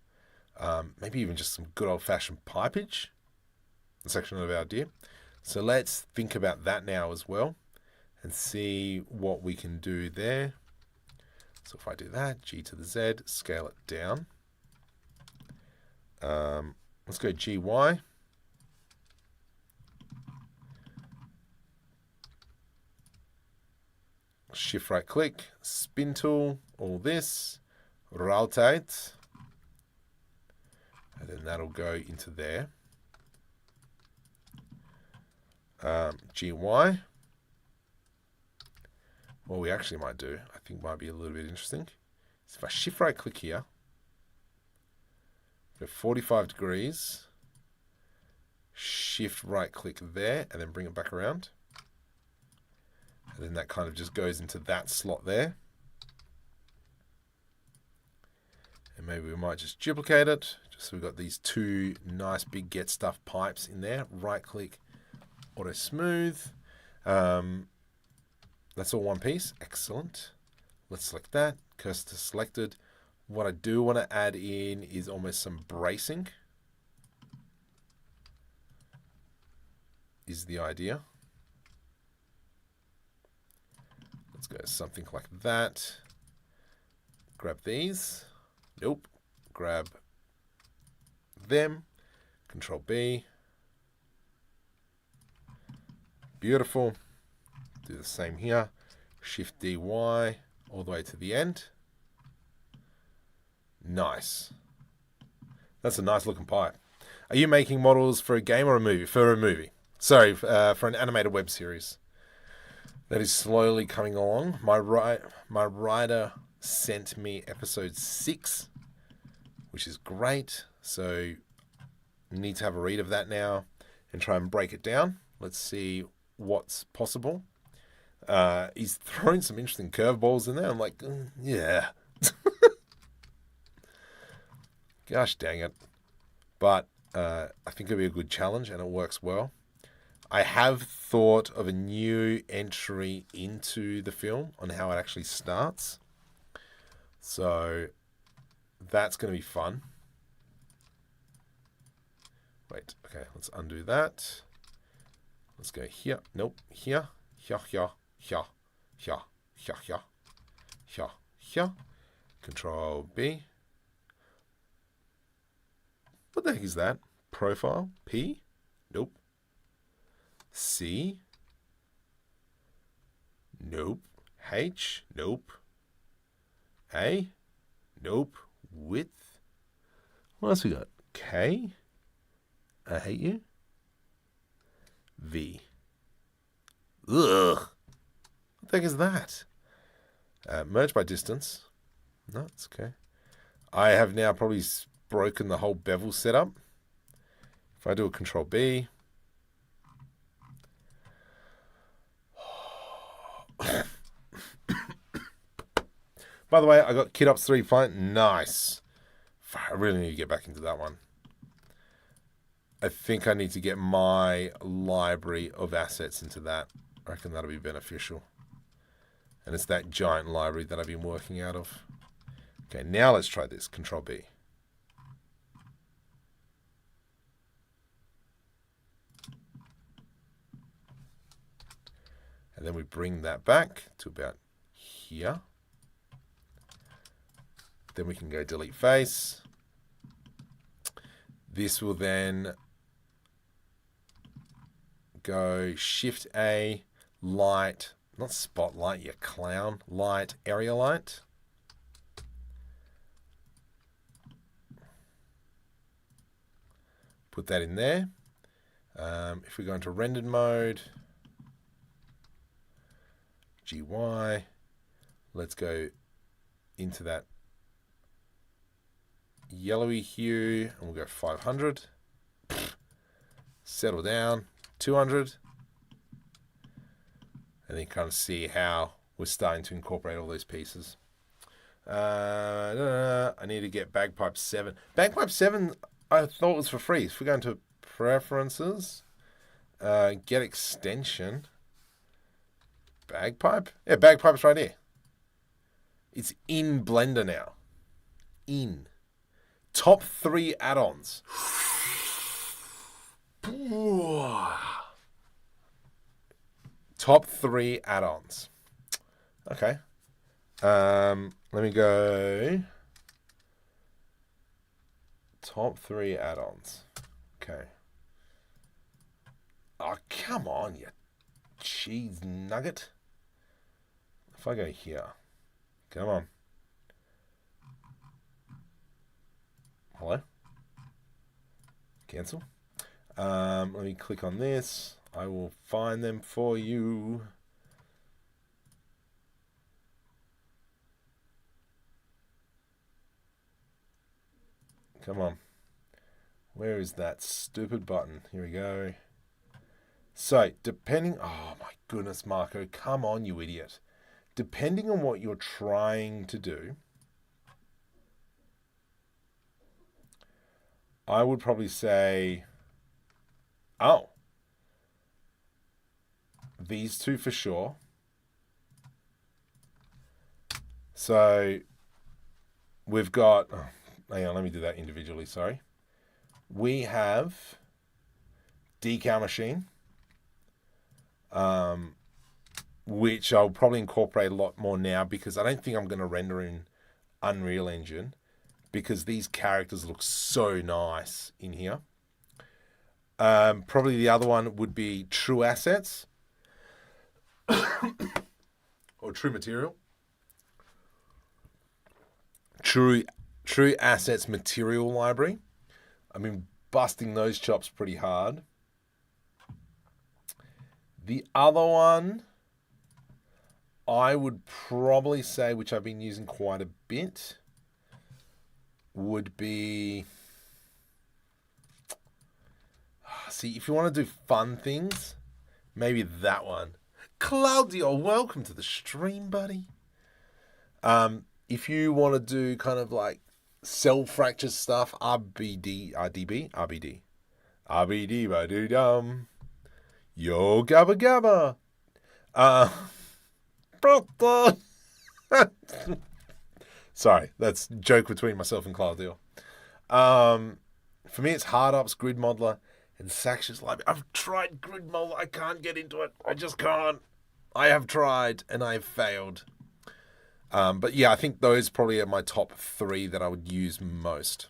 maybe even just some good old-fashioned pipage. That's actually another idea. So let's think about that now as well and see what we can do there. So if I do that, G to the Z, scale it down. Let's go GY. Shift right click, spin tool, all this, rotate, and then that'll go into there. GY. What we actually might do, I think might be a little bit interesting, is if I shift right click here, go 45 degrees, shift right click there, and then bring it back around. And then that kind of just goes into that slot there. And maybe we might just duplicate it, just so we've got these two nice big get stuff pipes in there. Right click, auto smooth. That's all one piece. Excellent. Let's select that. Cursor selected. What I do want to add in is almost some bracing. Is the idea. Let's go something like that. Grab these. Nope. Grab them. Control B. Beautiful. Do the same here. Shift DY all the way to the end. Nice. That's a nice looking pipe. Are you making models for a game or a movie? For a movie. Sorry, for an animated web series. That is slowly coming along. My writer sent me episode 6, which is great. So need to have a read of that now and try and break it down. Let's see what's possible. He's throwing some interesting curveballs in there. I'm like, yeah. Gosh dang it. But I think it'll be a good challenge and it works well. I have thought of a new entry into the film on how it actually starts. So that's going to be fun. Wait, okay, let's undo that. Let's go here. Nope, here. Here, here, here, here, here, here, here, here. Control B. What the heck is that? Profile? P? Nope. C? Nope. H? Nope. A? Nope. Width? What else we got? K? I hate you. V. Ugh. What the heck is that? Merge by distance. No, it's okay. I have now probably broken the whole bevel setup. If I do a Control B. By the way, I got KitOps 3 playing. Nice. I really need to get back into that one. I think I need to get my library of assets into that. I reckon that'll be beneficial. And it's that giant library that I've been working out of. Okay, now let's try this. Control B. And then we bring that back to about here. Then we can go delete face. This will then go Shift A, light, not spotlight, you clown, light, area light. Put that in there. if we go into rendered mode, GY, let's go into that yellowy hue, and we'll go 500. Settle down, 200. And then kind of see how we're starting to incorporate all these pieces. I need to get Bagpipe 7. Bagpipe 7, I thought was for free. If we go into preferences, get extension, Bagpipe. Yeah, Bagpipe's right here. It's in Blender now. In. Top 3 add-ons. Top 3 add-ons. Okay. Let me go. Top 3 add-ons. Okay. Oh, come on, you cheese nugget. If I go here. Come on. Hello? Cancel. Let me click on this. I will find them for you. Come on. Where is that stupid button? Here we go. So, depending... Oh, my goodness, Marco. Come on, you idiot. Depending on what you're trying to do, I would probably say... Oh. These two for sure. So, we've got... Oh, hang on, let me do that individually, sorry. We have Decal Machine, which I'll probably incorporate a lot more now because I don't think I'm going to render in Unreal Engine because these characters look so nice in here. Probably the other one would be True Assets or True Material. True Assets Material Library. I mean, busting those chops pretty hard. The other one, I would probably say, which I've been using quite a bit, would be... See, if you want to do fun things, maybe that one. Claudio, welcome to the stream, buddy. If you want to do kind of like cell fracture stuff, RBD, ba-do-dum. Yo, gabba gabba. Sorry, that's a joke between myself and Claudio. For me, it's Hard Ups, Grid Modeler, and Saxious Library. I've tried Grid Modeler. I can't get into it. I just can't. I have tried, and I have failed. But yeah, I think those probably are my top 3 that I would use most.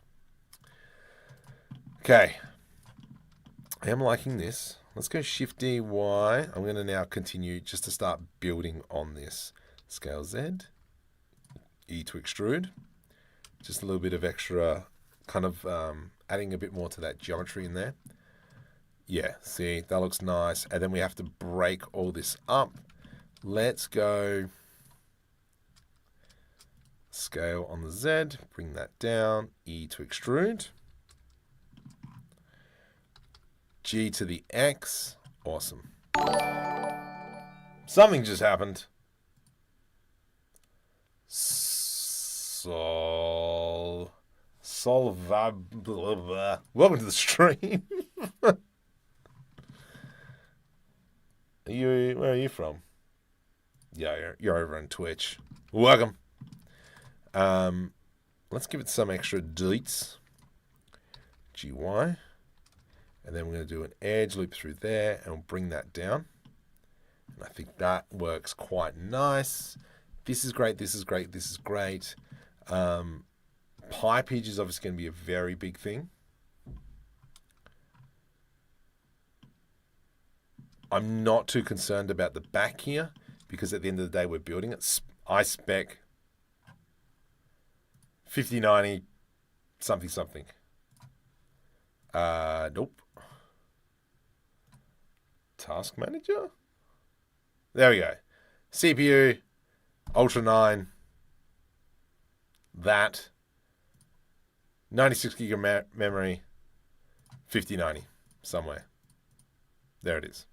Okay. I am liking this. Let's go Shift D, Y. I'm going to now continue just to start building on this. Scale Z. E to extrude. Just a little bit of extra kind of adding a bit more to that geometry in there. Yeah, see, that looks nice. And then we have to break all this up. Let's go scale on the Z, bring that down, E to extrude. G to the X, awesome. Something just happened. Welcome to the stream. Where are you from? Yeah, you're over on Twitch. Welcome. Let's give it some extra deets. GY. And then we're going to do an edge loop through there and we'll bring that down. And I think that works quite nice. This is great, this is great, this is great. Pipeage is obviously going to be a very big thing. I'm not too concerned about the back here because at the end of the day we're building it. I spec 5090 something something. Nope. Task Manager. There we go. CPU, Ultra 9. That. 96 gig of memory. 5090 somewhere. There it is.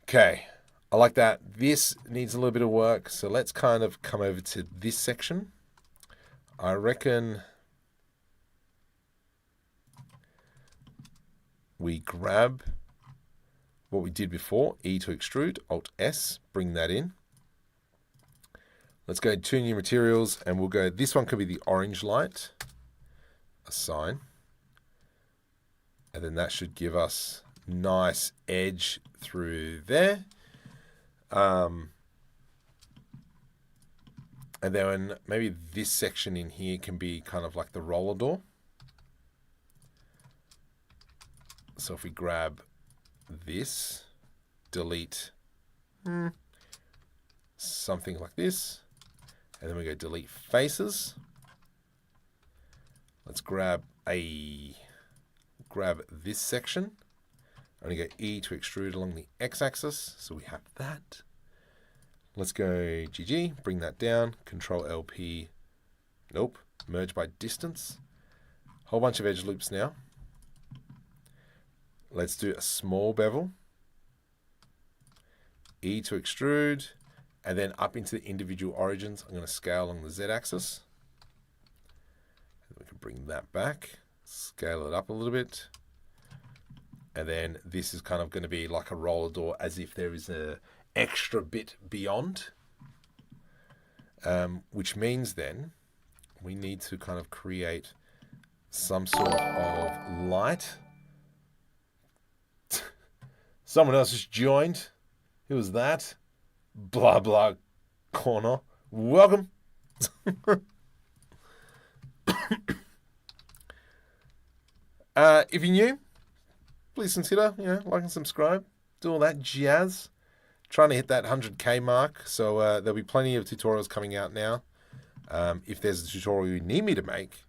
Okay. I like that. This needs a little bit of work. So let's kind of come over to this section. I reckon we grab what we did before, E to extrude, Alt S, bring that in. Let's go to new materials and we'll go, this one could be the orange light, assign. And then that should give us nice edge through there. And then maybe this section in here can be kind of like the roller door. So if we grab this, delete something like this, and then we go delete faces. Let's grab this section. I'm going to go E to extrude along the x-axis, so we have that. Let's go GG, bring that down, Control LP, nope, merge by distance. Whole bunch of edge loops now. Let's do a small bevel, E to extrude, and then up into the individual origins. I'm going to scale along the z-axis. We can bring that back, scale it up a little bit. And then this is kind of going to be like a roller door, as if there is an extra bit beyond. Which means then we need to kind of create some sort of light. Someone else has joined. Who was that? Blah, blah, corner. Welcome. If you're new, please consider, like and subscribe. Do all that jazz. Trying to hit that 100K mark. So there'll be plenty of tutorials coming out now. If there's a tutorial you need me to make,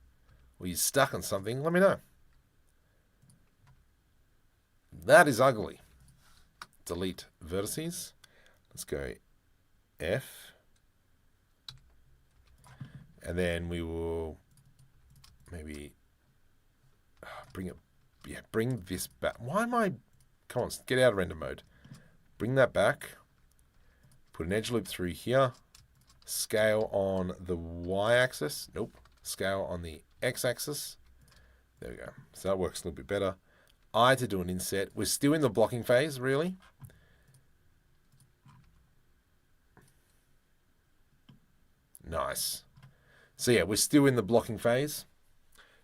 or you're stuck on something, let me know. That is ugly. Delete vertices. Let's go F. And then we will maybe bring this back. Why am I... Come on, get out of render mode. Bring that back. Put an edge loop through here. Scale on the y-axis. Nope. Scale on the x-axis. There we go. So that works a little bit better. I to do an inset. We're still in the blocking phase, really. Nice. So yeah, we're still in the blocking phase.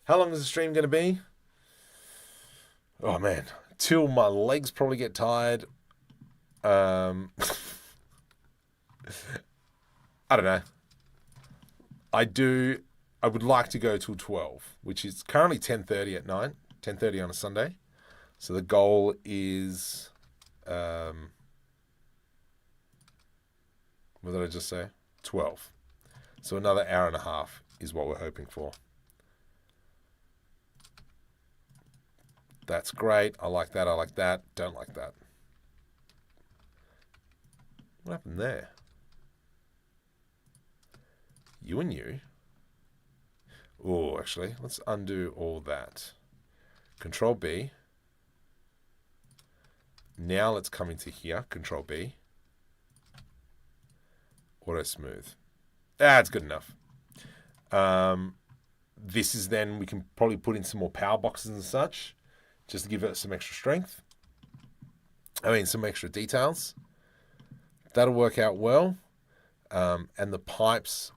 How long is the stream going to be? Oh man, till my legs probably get tired. I don't know. I would like to go till 12, which is currently 10:30 at night, 10:30 on a Sunday. So the goal is, what did I just say? 12. So another hour and a half is what we're hoping for. That's great. I like that. I like that. Don't like that. What happened there? You and you. Oh, actually, let's undo all that. Control B. Now let's come into here. Control B. Auto smooth. That's good enough. This is then, we can probably put in some more power boxes and such, just to give it some extra strength. I mean, some extra details. That'll work out well. And the pipes,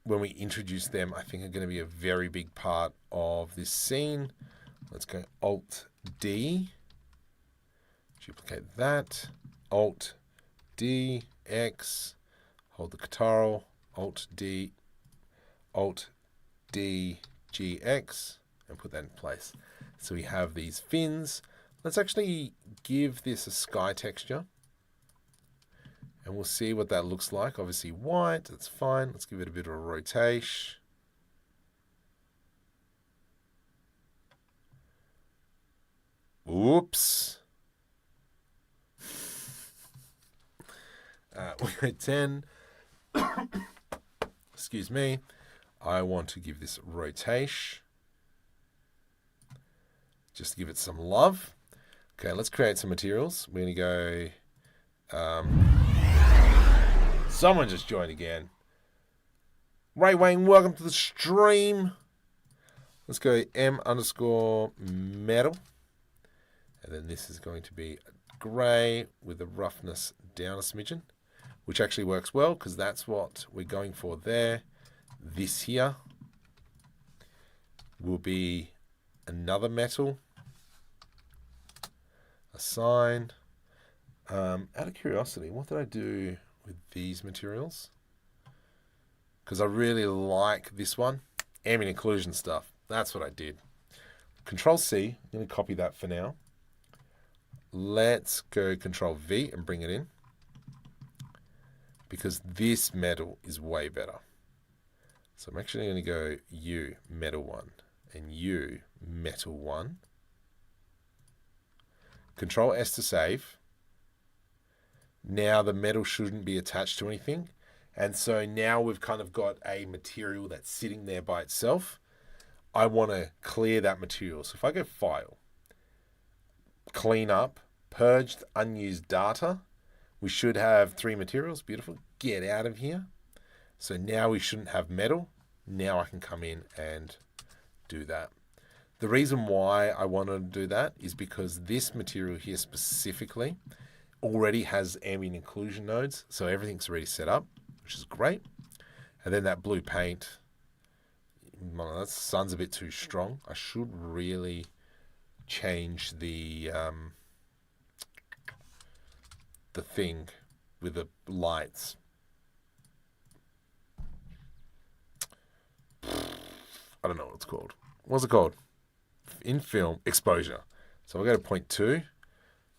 when we introduce them, I think are going to be a very big part of this scene. Let's go Alt-D. Duplicate that. Alt-D, X. Hold the Ctrl. Alt-D, Alt-D, GX, and put that in place. So we have these fins. Let's actually give this a sky texture. And we'll see what that looks like. Obviously white, that's fine. Let's give it a bit of a rotation. Oops. We go 10. Excuse me. I want to give this rotation. Just to give it some love. Okay, let's create some materials. We're going to go... someone just joined again. Ray Wayne, welcome to the stream. Let's go m_metal. And then this is going to be grey with the roughness down a smidgen, which actually works well because that's what we're going for there. This here will be another metal. Assign. Out of curiosity, what did I do with these materials? Because I really like this one. Ambient occlusion stuff. That's what I did. Control C. I'm going to copy that for now. Let's go Control V and bring it in. Because this metal is way better. So I'm actually going to go U, metal 1, and U, metal 1. Control S to save. Now the metal shouldn't be attached to anything. And so now we've kind of got a material that's sitting there by itself. I want to clear that material. So if I go File, Clean Up, Purged Unused Data, we should have 3 materials. Beautiful. Get out of here. So now we shouldn't have metal. Now I can come in and do that. The reason why I wanted to do that is because this material here specifically already has ambient occlusion nodes. So everything's already set up, which is great. And then that blue paint, well, that sun's a bit too strong. I should really change the thing with the lights. I don't know what it's called. What's it called? In film, exposure. So I'll go to 0.2.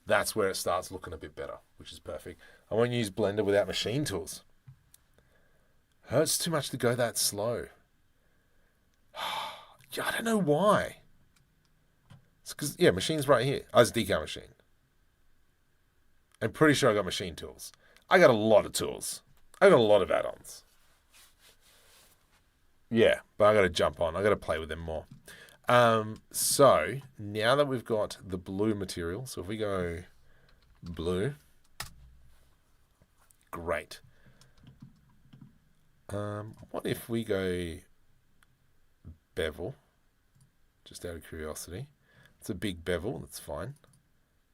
That's where it starts looking a bit better, which is perfect. I won't use Blender without machine tools. Hurts too much to go that slow. Yeah, I don't know why. It's because, yeah, machine's right here. Oh, it's decal machine. I'm pretty sure I got machine tools. I got a lot of tools. I got a lot of add-ons. Yeah, but I got to jump on. I got to play with them more. So now that we've got the blue material, so if we go blue, great. What if we go bevel, just out of curiosity? It's a big bevel, that's fine.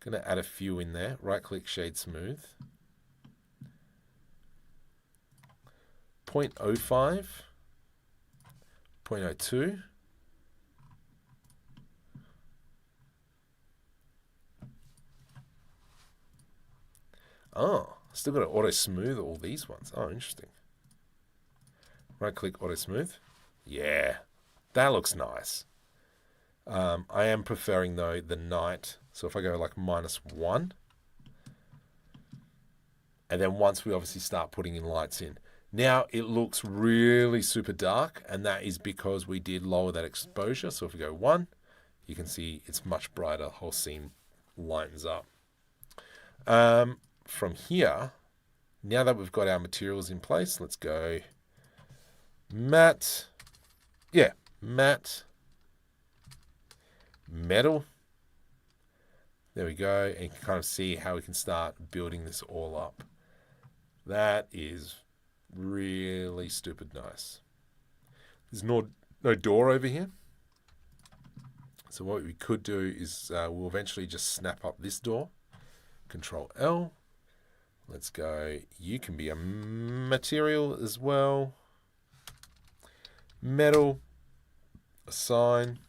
Going to add a few in there. Right click, shade smooth. 0.05, 0.02. Oh, still got to auto smooth all these ones. Oh, interesting. Right click, auto smooth. Yeah, that looks nice. I am preferring though the night. So if I go like -1, and then once we obviously start putting in lights in, now it looks really super dark, and that is because we did lower that exposure. So if we go 1, you can see it's much brighter. The whole scene lightens up. From here, now that we've got our materials in place, let's go matte. Yeah, matte, metal. There we go. And you can kind of see how we can start building this all up. That is really stupid nice. There's no door over here. So what we could do is we'll eventually just snap up this door. Control L. Let's go. You can be a material as well. Metal. Assign.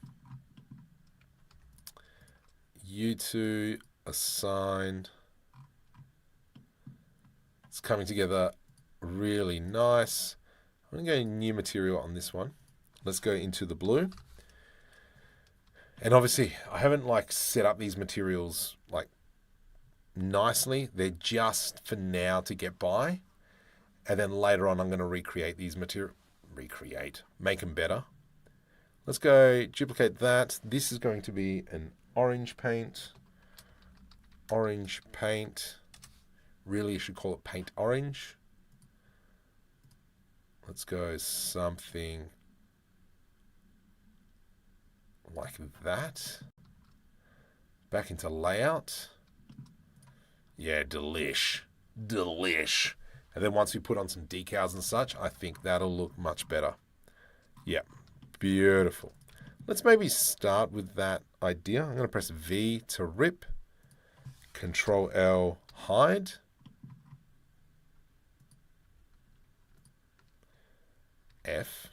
U2 assigned. It's coming together really nice. I'm going to go new material on this one. Let's go into the blue. And obviously, I haven't like set up these materials like nicely. They're just for now to get by. And then later on, I'm going to recreate these materials. Make them better. Let's go duplicate that. This is going to be an orange paint. Orange paint. Really, you should call it paint orange. Let's go something like that. Back into layout. Yeah, delish. Delish. And then once we put on some decals and such, I think that'll look much better. Yeah, beautiful. Let's maybe start with that idea. I'm going to press V to rip. Control L, hide. F.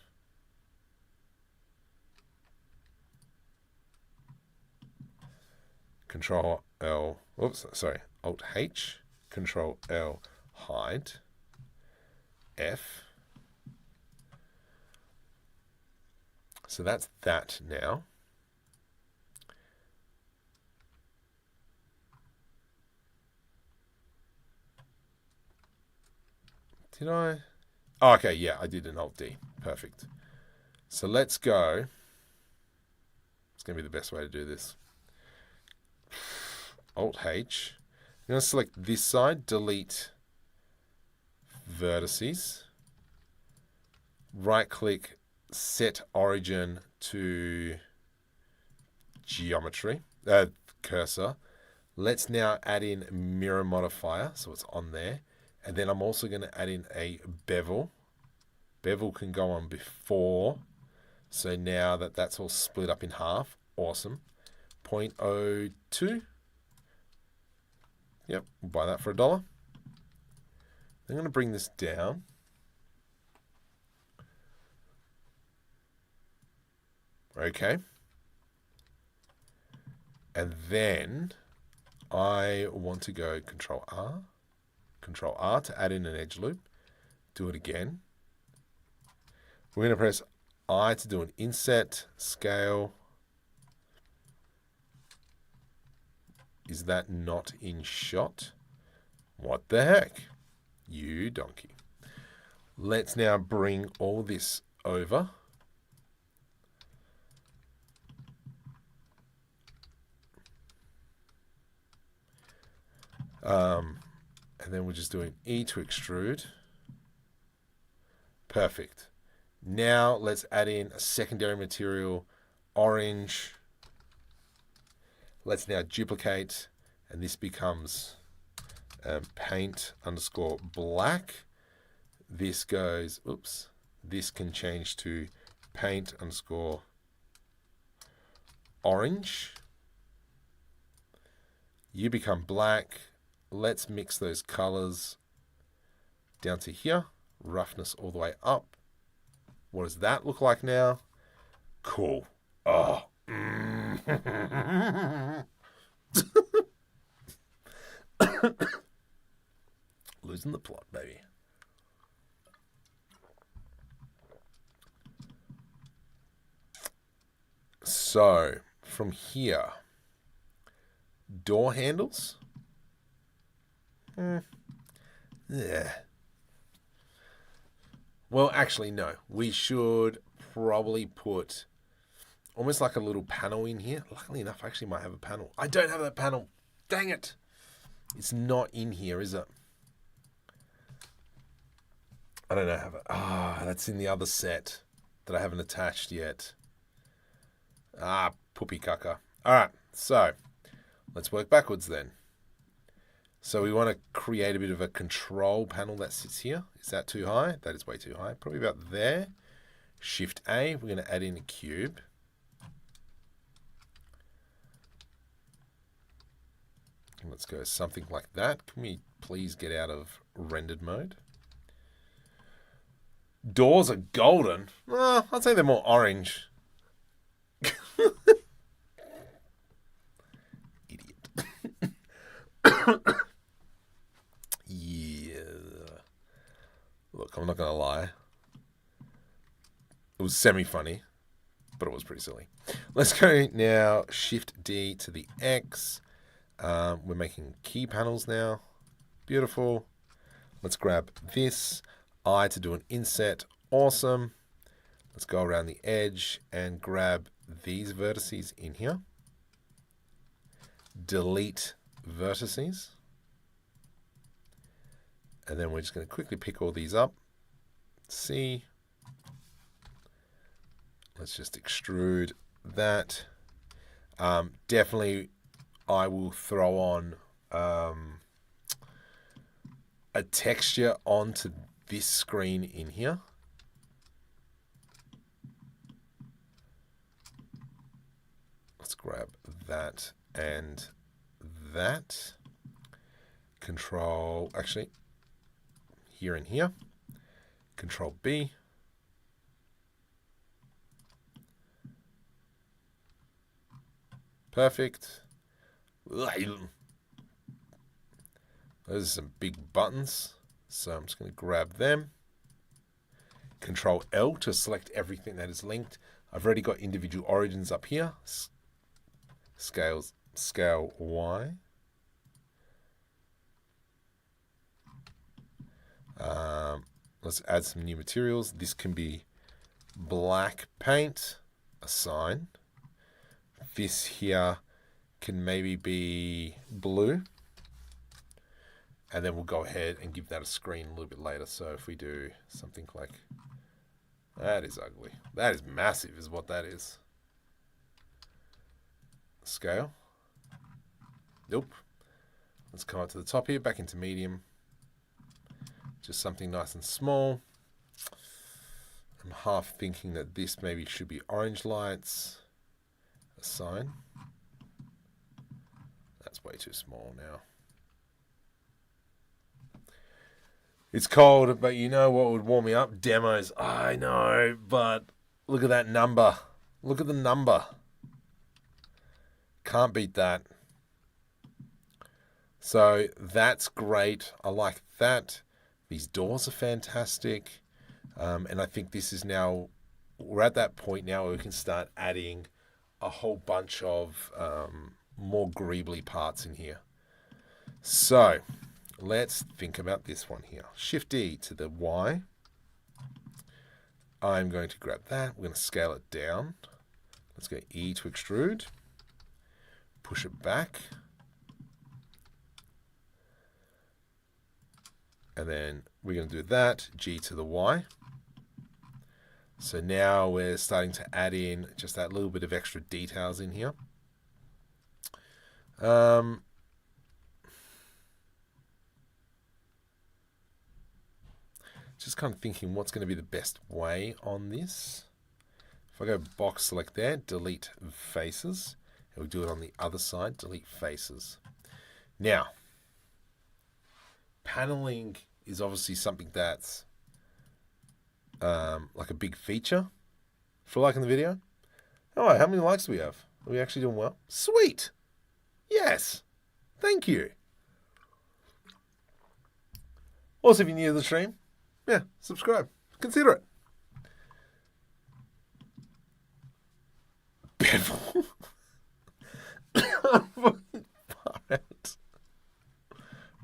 Control L, oops, sorry, Alt H. Control L, hide. F. So that's that now. Did I? Oh, okay, yeah, I did an Alt D. Perfect. So let's go. It's going to be the best way to do this. Alt H. I'm going to select this side, delete vertices. Right click, set origin to geometry, cursor. Let's now add in mirror modifier, so it's on there. And then I'm also going to add in a bevel. Bevel can go on before. So now that that's all split up in half, awesome. 0.02. Yep, we'll buy that for $1. I'm going to bring this down. Okay. And then I want to go Control R to add in an edge loop. Do it again. We're going to press I to do an inset, scale. Is that not in shot? What the heck? You donkey. Let's now bring all this over. And then we're just doing E to extrude. Perfect. Now let's add in a secondary material, orange. Let's now duplicate, and this becomes paint underscore black. This goes, oops, this can change to paint underscore orange. You become black. Let's mix those colors down to here. Roughness all the way up. What does that look like now? Cool. Oh. Losing the plot, baby. So, from here, door handles. Yeah. Well, actually, no. We should probably put almost like a little panel in here. Luckily enough, I actually might have a panel. I don't have that panel. Dang it. It's not in here, is it? I don't know. That's in the other set that I haven't attached yet. Poopy caca. All right, so let's work backwards then. So we want to create a bit of a control panel that sits here. Is that too high? That is way too high. Probably about there. Shift A, we're going to add in a cube. Let's go something like that. Can we please get out of rendered mode? Doors are golden. I'd say they're more orange. Idiot. Yeah. Look, I'm not going to lie. It was semi-funny, but it was pretty silly. Let's go now, Shift D to the X. We're making key panels now. Beautiful. Let's grab this. I to do an inset. Awesome. Let's go around the edge and grab these vertices in here. Delete vertices. And then we're just going to quickly pick all these up. C. Let's just extrude that. Definitely, I will throw on a texture onto this screen in here. Let's grab that and that. Control, actually, here and here. Control B. Perfect. Those are some big buttons. So I'm just going to grab them. Control L to select everything that is linked. I've already got individual origins up here. Scale Y. Let's add some new materials. This can be black paint, a sign. This here can maybe be blue. And then we'll go ahead and give that a screen a little bit later. So if we do something like, that is ugly. That is massive is what that is. Scale. Nope. Let's come up to the top here, back into medium. Just something nice and small. I'm half thinking that this maybe should be orange lights. A sign. That's way too small now. It's cold, but you know what would warm me up? Demos. I know, but look at that number. Look at the number. Can't beat that. So that's great. I like that. These doors are fantastic. And I think this is now, we're at that point now where we can start adding a whole bunch of more greebly parts in here. So let's think about this one here. Shift D to the Y. I'm going to grab that. We're going to scale it down. Let's go E to extrude. Push it back. And then we're going to do that, G to the Y. So now we're starting to add in just that little bit of extra details in here. Just kind of thinking what's going to be the best way on this. If I go box select there, delete faces. And we'll do it on the other side, delete faces. Now, paneling is obviously something that's like a big feature for liking the video. Oh, how many likes do we have? Are we actually doing well? Sweet. Yes. Thank you. Also, if you're new to the stream, yeah, subscribe. Consider it. Bevel.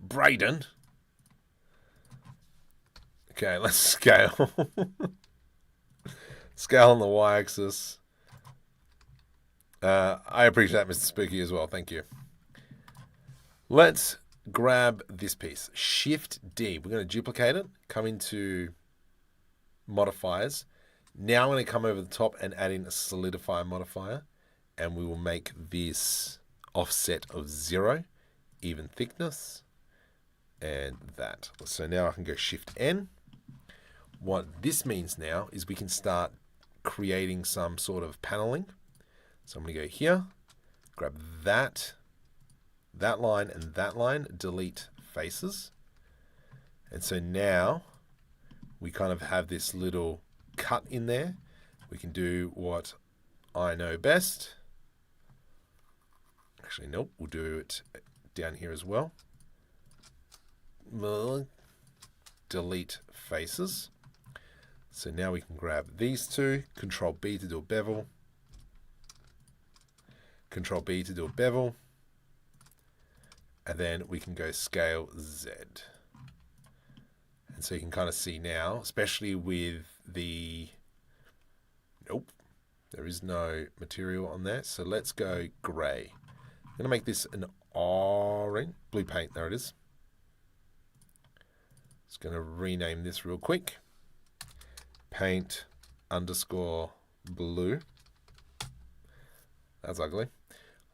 Braden. Okay, let's scale. Scale on the y-axis. I appreciate that, Mr. Spooky, as well. Thank you. Let's grab this piece. Shift D. We're going to duplicate it. Come into modifiers. Now I'm going to come over the top and add in a solidify modifier. And we will make this offset of 0, even thickness, and that. So now I can go Shift N. What this means now is we can start creating some sort of paneling. So I'm going to go here, grab that line and that line, delete faces. And so now we kind of have this little cut in there. We can do what I know best. Actually, nope, we'll do it down here as well. Delete faces. So now we can grab these two, Control B to do a bevel, Control B to do a bevel, and then we can go Scale Z. And so you can kind of see now, especially with the, nope, there is no material on there. So let's go gray. I'm going to make this an orange, blue paint, there it is. Just going to rename this real quick. paint underscore blue. That's ugly.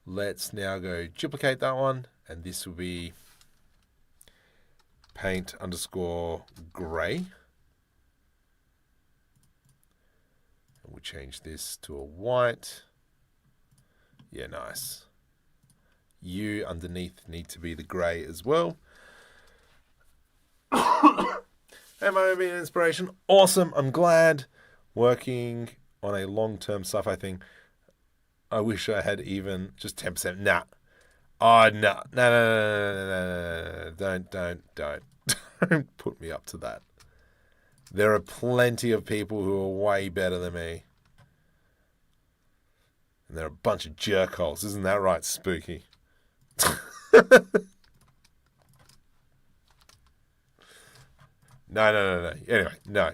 Let's now go duplicate that one, and this will be paint underscore gray. And we'll change this to a white. Yeah, nice. You underneath need to be the gray as well. Am I being an inspiration? Awesome. I'm glad. Working on a long-term Sci-Fi thing. I wish I had even just 10%. Nah. Oh, no. No. Don't. Don't put me up to that. There are plenty of people who are way better than me. And they're a bunch of jerkholes. Isn't that right, Spooky? No. Anyway, no.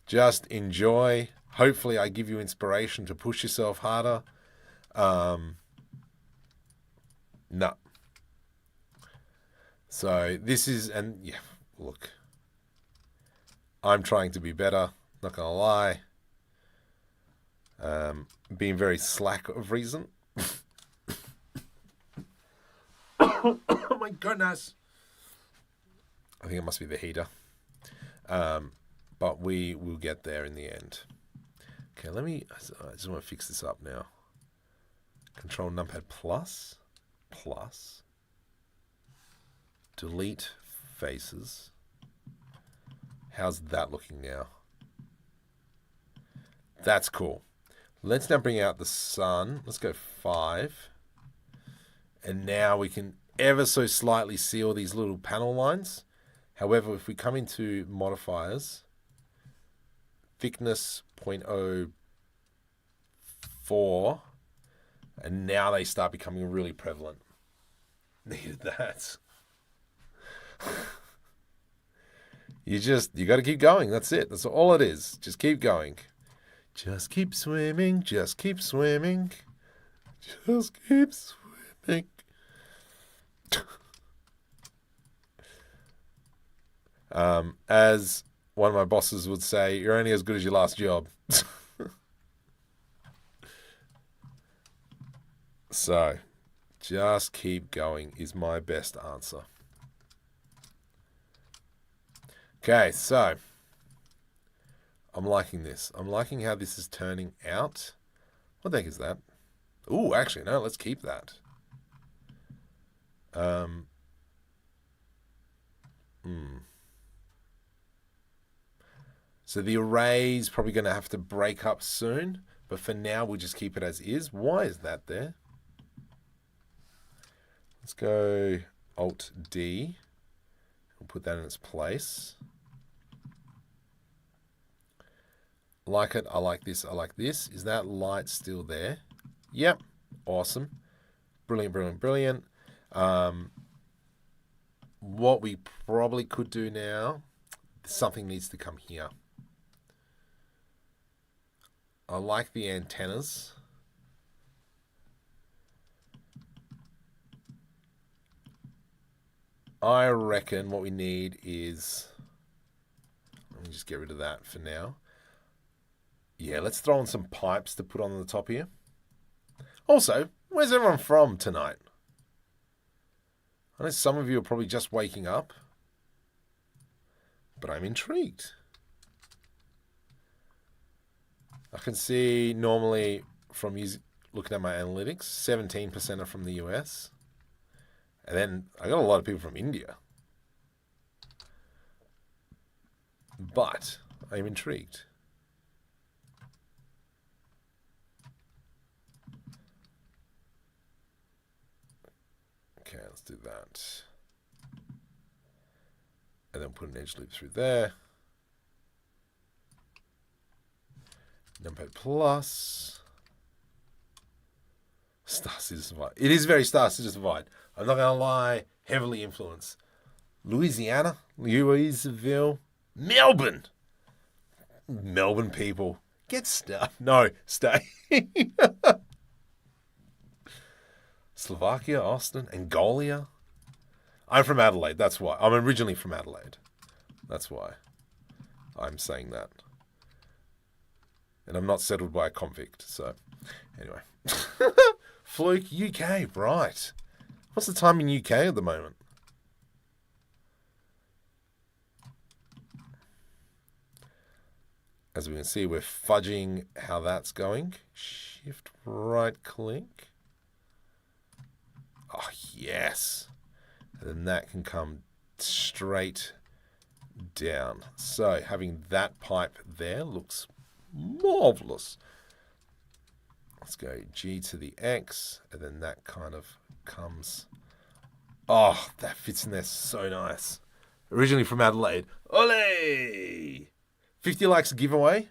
Just enjoy. Hopefully I give you inspiration to push yourself harder. No. So this is, and yeah, look. I'm trying to be better. Not going to lie. Being very slack of reason. Oh my goodness. I think it must be the heater. But we will get there in the end. Okay, I just want to fix this up now. Control numpad plus. Delete faces. How's that looking now? That's cool. Let's now bring out the sun. Let's go 5. And now we can ever so slightly see all these little panel lines. However, if we come into modifiers, thickness 0.04, and now they start becoming really prevalent. Needed that. You got to keep going. That's it. That's all it is. Just keep going. Just keep swimming. Just keep swimming. Just keep swimming. As one of my bosses would say, you're only as good as your last job. So, just keep going is my best answer. Okay, so I'm liking this. I'm liking how this is turning out. What the heck is that? Ooh, actually, no, let's keep that. So the array is probably going to have to break up soon, but for now we'll just keep it as is. Why is that there? Let's go Alt-D. We'll put that in its place. Like it. I like this. I like this. Is that light still there? Yep. Awesome. Brilliant. What we probably could do now, something needs to come here. I like the antennas. I reckon what we need is, let me just get rid of that for now. Yeah, let's throw in some pipes to put on the top here. Also, where's everyone from tonight? I know some of you are probably just waking up, but I'm intrigued. I can see normally from looking at my analytics, 17% are from the US. And then I got a lot of people from India. But I'm intrigued. Okay, let's do that. And then put an edge loop through there. Numpad plus. Star Citizen Vibe. It is very Star Citizen Vibe. I'm not going to lie. Heavily influenced. Louisiana. Louisville. Melbourne. Melbourne people. Get stuff. No, stay. Slovakia, Austin, Angola. I'm from Adelaide. That's why. I'm originally from Adelaide. That's why I'm saying that. And I'm not settled by a convict. So, anyway. Fluke, UK, right. What's the time in UK at the moment? As we can see, we're fudging how that's going. Shift right click. Oh, yes. And then that can come straight down. So having that pipe there looks marvelous. Let's go G to the X, and then that kind of comes. Oh, that fits in there so nice. Originally from Adelaide. Ole! 50 likes a giveaway.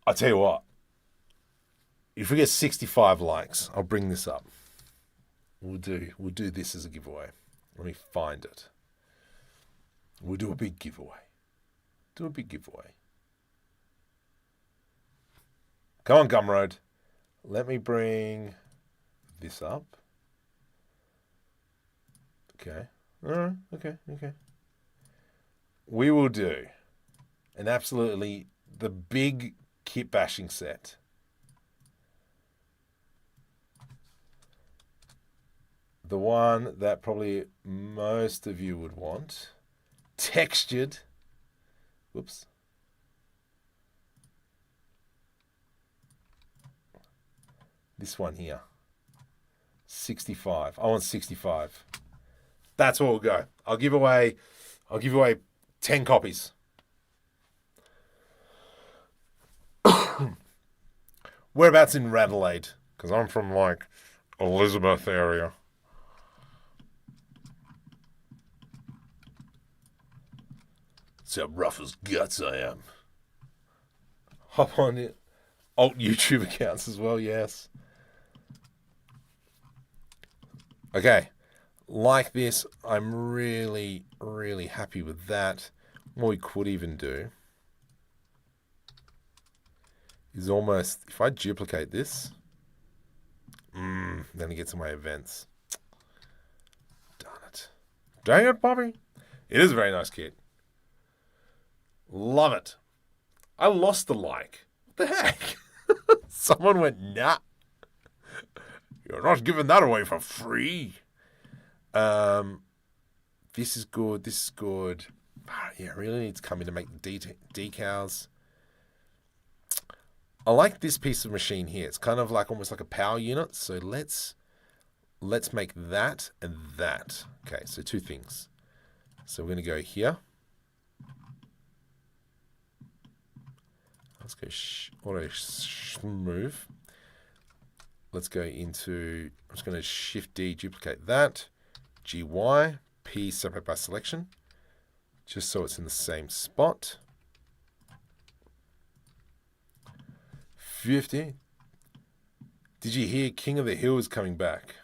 I'll tell you what. If we get 65 likes, I'll bring this up. We'll do this as a giveaway. Let me find it. We'll do a big giveaway. Do a big giveaway. Come on, Gumroad. Let me bring this up. Okay. All right. Okay. We will do an absolutely the big Kitbashing set. The one that probably most of you would want. Textured. Whoops. This one here. 65. I want 65. That's where we'll go. I'll give away 10 copies. Whereabouts in Adelaide? Because I'm from like Elizabeth area. See how rough as guts I am. Hop on it. Alt YouTube accounts as well, yes. Okay. Like this, I'm really, really happy with that. What we could even do is almost, if I duplicate this, then it gets to my events. Darn it. Dang it, Bobby. It is a very nice kit. Love it. I lost the like. What the heck? Someone went, nah. You're not giving that away for free. This is good. This is good. Yeah, I really need to come in to make the decals. I like this piece of machine here. It's kind of like almost like a power unit. So let's make that and that. Okay, so two things. So we're going to go here. Let's go auto move. Let's go into, I'm just going to Shift D, duplicate that. GY, P separate by selection. Just so it's in the same spot. 50. Did you hear King of the Hill is coming back?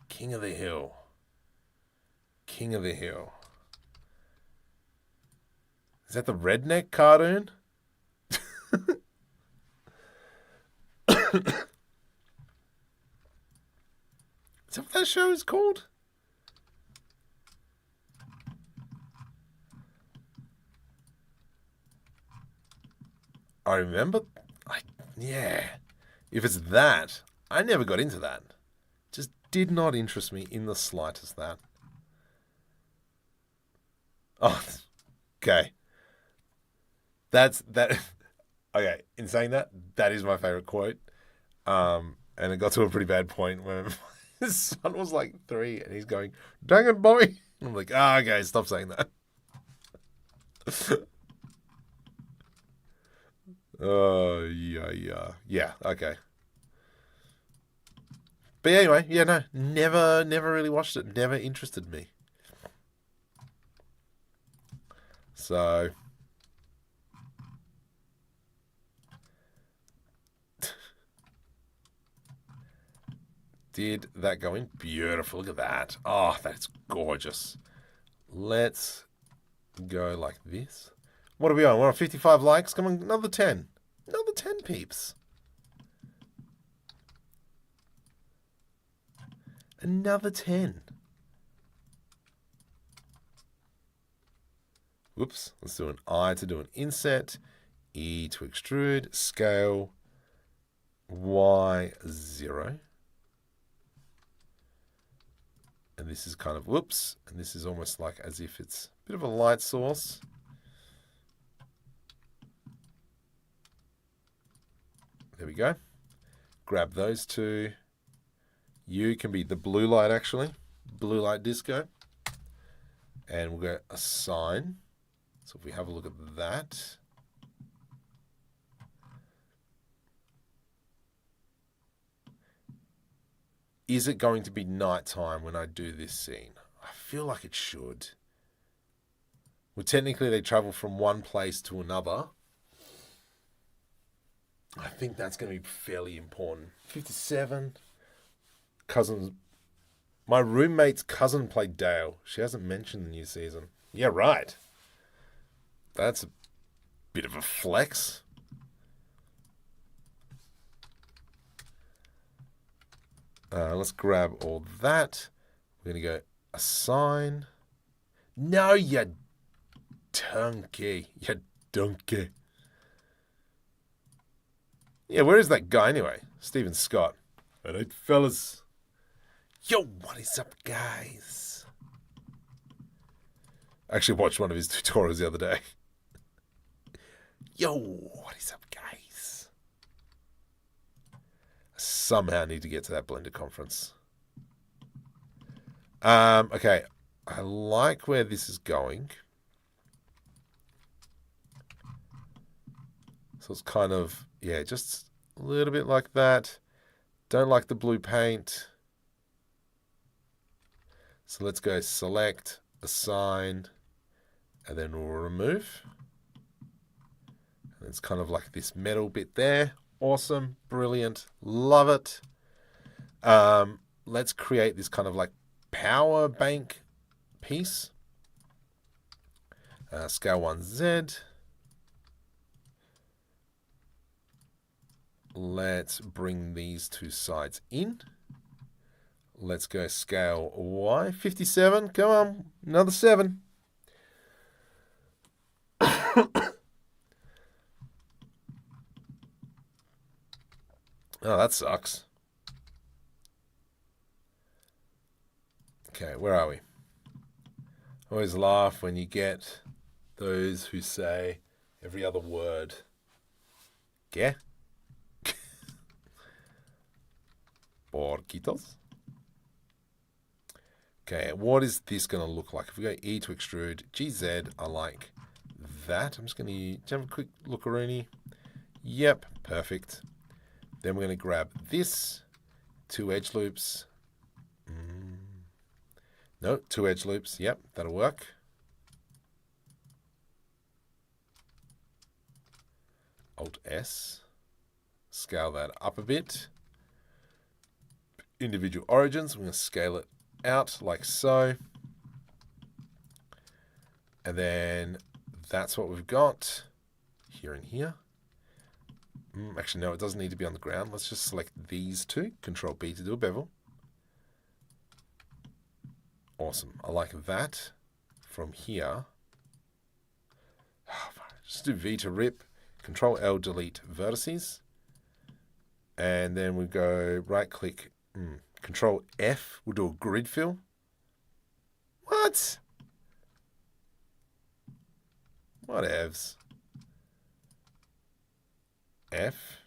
King of the Hill. King of the Hill. Is that the redneck cartoon? Is that what that show is called? I remember. Yeah. If it's that, I never got into that. Just did not interest me in the slightest, that. Oh, okay. That's that. Okay, in saying that, that is my favorite quote. And it got to a pretty bad point when his son was like 3 and he's going, "Dang it, Bobby." I'm like, okay, stop saying that. Yeah, okay. But anyway, yeah, no, never really watched it. Never interested me. So did that go in? Beautiful. Look at that. Oh, that's gorgeous. Let's go like this. What are we on? We're on 55 likes. Come on, another 10. Another 10 peeps. Another 10. Whoops. Let's do an I to do an inset. E to extrude. Scale. Y0. And this is kind of, whoops. And this is almost like as if it's a bit of a light source. There we go. Grab those two. U can be the blue light, actually. Blue light disco. And we'll go assign. So if we have a look at that. Is it going to be nighttime when I do this scene? I feel like it should. Well, technically they travel from one place to another. I think that's going to be fairly important. 57. Cousins. My roommate's cousin played Dale. She hasn't mentioned the new season. Yeah, right. That's a bit of a flex. Let's grab all that. We're going to go assign. No, you donkey. You donkey. Yeah, where is that guy anyway? Stephen Scott. All right, fellas. Yo, what is up, guys? I actually watched one of his tutorials the other day. Yo, what is up, guys? I somehow need to get to that Blender conference. Okay, I like where this is going. So it's kind of, yeah, just a little bit like that. Don't like the blue paint. So let's go select, assign, and then we'll remove. And it's kind of like this metal bit there. Awesome, brilliant, love it. Let's create this kind of like power bank piece. Scale 1Z. Let's bring these two sides in. Let's go scale Y. 57. Come on. Another 7. Oh, that sucks. Okay, where are we? I always laugh when you get those who say every other word. ¿Qué? Porquitos. Okay, what is this going to look like? If we go E to extrude, GZ, I like that. I'm just going to have a quick look-a-rooney. Yep, perfect. Then we're going to grab this, 2 edge loops. No, 2 edge loops. Yep, that'll work. Alt-S. Scale that up a bit. Individual origins, we're going to scale it out like so. And then that's what we've got here and here. Actually, no, it doesn't need to be on the ground. Let's just select these two. Control B to do a bevel. Awesome. I like that. From here, just do V to rip. Control L, delete vertices. And then we go right click. Control F, we'll do a grid fill. What? Whatevs. F.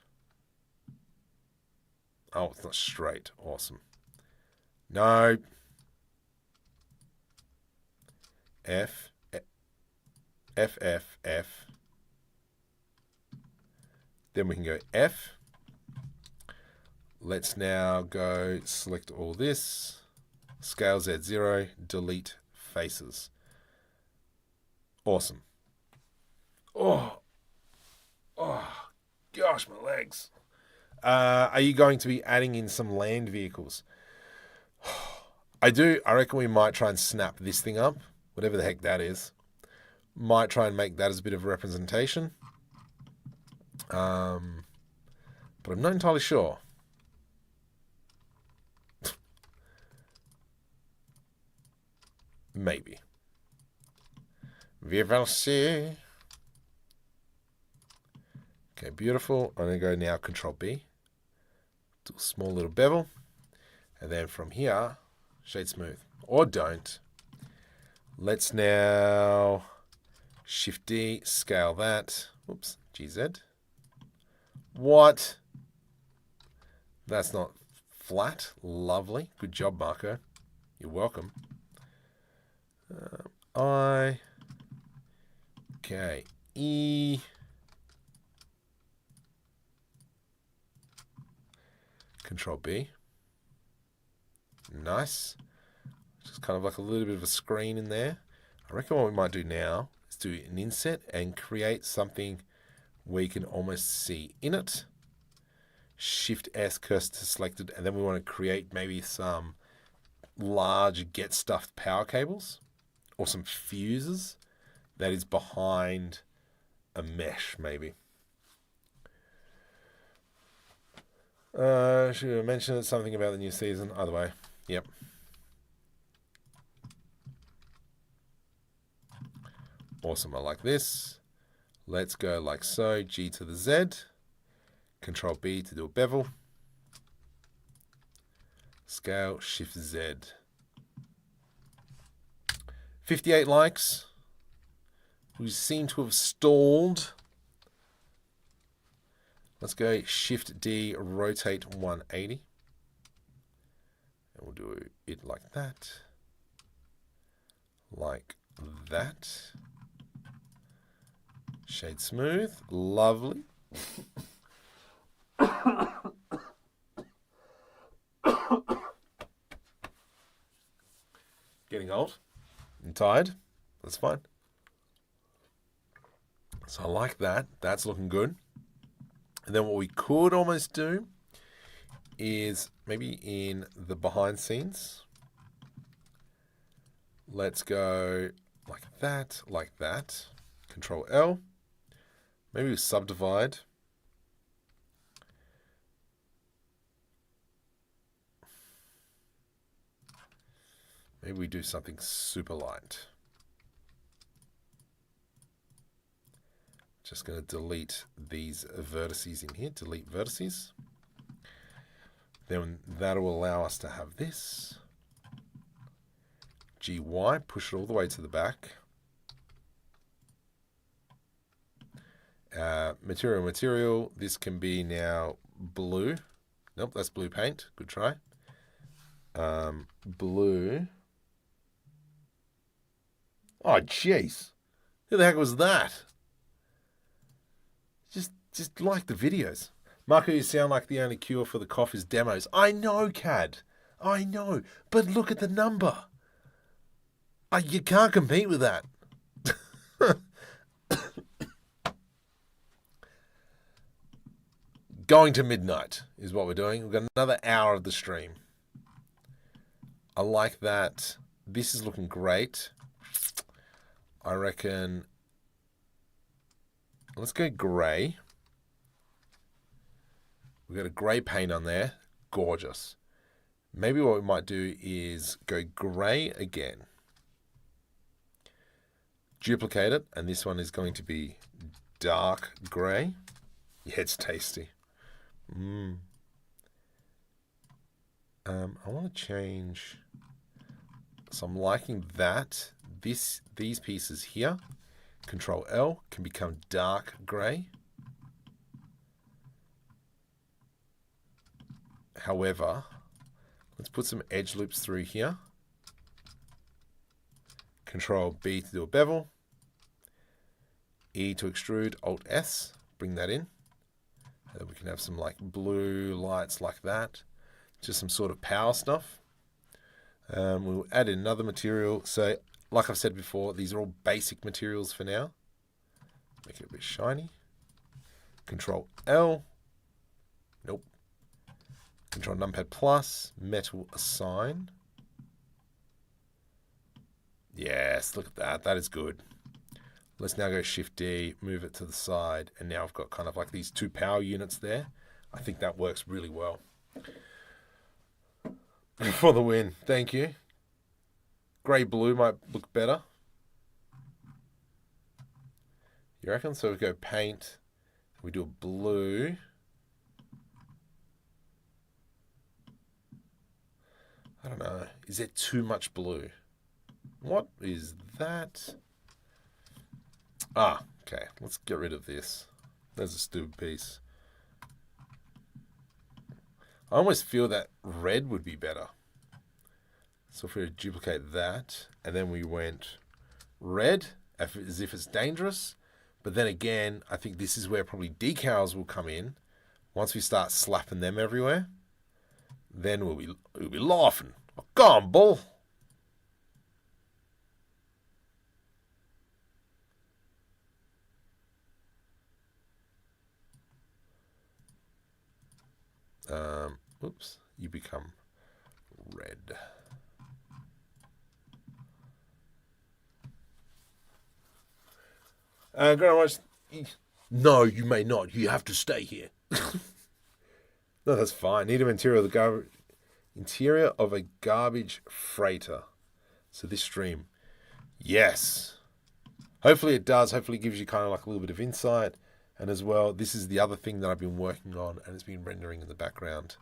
Oh, it's not straight. Awesome. No. F. F, F, F. Then we can go F. Let's now go select all this, scale Z0, delete faces. Awesome. Oh, gosh, my legs. Are you going to be adding in some land vehicles? I reckon we might try and snap this thing up, whatever the heck that is. Might try and make that as a bit of a representation. But I'm not entirely sure. Maybe. We will see. Okay, beautiful. I'm going to go now Control B. Do a small little bevel. And then from here, shade smooth. Or don't. Let's now Shift D, scale that. Whoops, GZ. What? That's not flat. Lovely. Good job, Marco. You're welcome. I. Okay. E. Control B. Nice. Just kind of like a little bit of a screen in there. I reckon what we might do now is do an inset and create something we can almost see in it. Shift S, cursor selected, and then we want to create maybe some large get stuffed power cables or some fuses that is behind a mesh maybe. Should I mention something about the new season? Either way, yep. Awesome, I like this. Let's go like so, G to the Z. Control B to do a bevel. Scale, Shift Z. 58 likes. We seem to have stalled. Let's go Shift D, rotate 180. And we'll do it like that. Like that. Shade smooth. Lovely. Getting old and tired. That's fine. So I like that. That's looking good. And then what we could almost do is maybe in the behind scenes. Let's go like that, like that. Control L. Maybe we subdivide. Maybe we do something super light. Just going to delete these vertices in here. Delete vertices. Then that will allow us to have this. GY, push it all the way to the back. Material. This can be now blue. Nope, that's blue paint. Good try. Blue. Oh, jeez. Who the heck was that? Just like the videos. Marco, you sound like the only cure for the cough is demos. I know, Cad. I know. But look at the number. You can't compete with that. Going to midnight is what we're doing. We've got another hour of the stream. I like that. This is looking great. I reckon let's go grey. We've got a grey paint on there. Gorgeous. Maybe what we might do is go grey again. Duplicate it, and this one is going to be dark grey. Yeah, it's tasty. I want to change. So I'm liking that. These pieces here, Control L, can become dark grey. However, let's put some edge loops through here. Control B to do a bevel. E to extrude, Alt S, bring that in. And we can have some like blue lights like that. Just some sort of power stuff. We'll add in another material. So, like I've said before, these are all basic materials for now. Make it a bit shiny. Control L. Nope. Control numpad plus, metal assign. Yes, look at that. That is good. Let's now go Shift D, move it to the side, and now I've got kind of like these two power units there. I think that works really well. For the win. Thank you. Grey blue might look better. You reckon? So we go paint. We do a blue. I don't know. Is there too much blue? What is that? Ah, okay. Let's get rid of this. There's a stupid piece. I almost feel that red would be better. So if we duplicate that, and then we went red, as if it's dangerous. But then again, I think this is where probably decals will come in. Once we start slapping them everywhere, then we'll be laughing. Oh, go on, bull. Oops, you become red. No, you may not. You have to stay here. No, that's fine. Need an interior of a garbage freighter. So this stream, yes. Hopefully it does. Hopefully it gives you kind of like a little bit of insight. And as well, this is the other thing that I've been working on and it's been rendering in the background.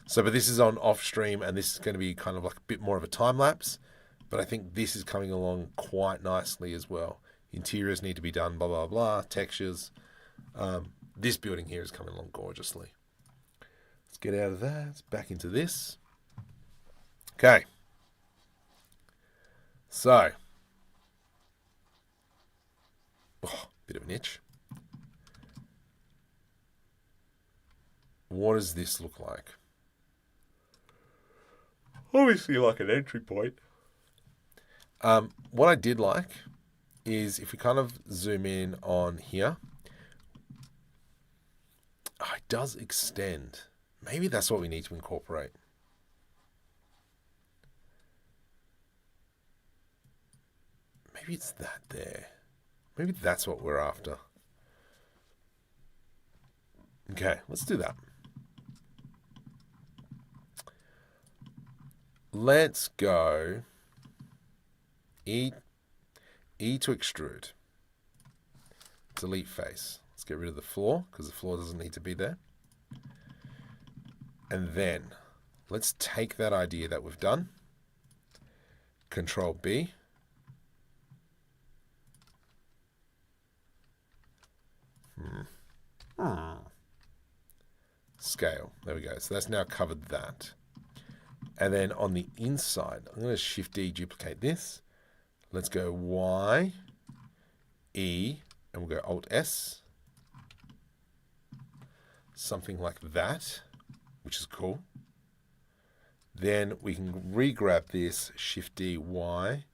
So, but this is on off stream and this is going to be kind of like a bit more of a time lapse. But I think this is coming along quite nicely as well. Interiors need to be done, blah, blah, blah. Textures. This building here is coming along gorgeously. Let's get out of that. Let's back into this. Okay. So. Oh, bit of an itch. What does this look like? Obviously like an entry point. What I did like is if we kind of zoom in on here, it does extend. Maybe that's what we need to incorporate. Maybe it's that there. Maybe that's what we're after. Okay, let's do that. Let's go E to extrude. Delete face. Let's get rid of the floor because the floor doesn't need to be there. And then let's take that idea that we've done. Control B. Scale. There we go. So that's now covered that. And then on the inside, I'm going to Shift D, duplicate this. Let's go Y, E, and we'll go Alt S. Something like that, which is cool. Then we can re-grab this, Shift D, Y,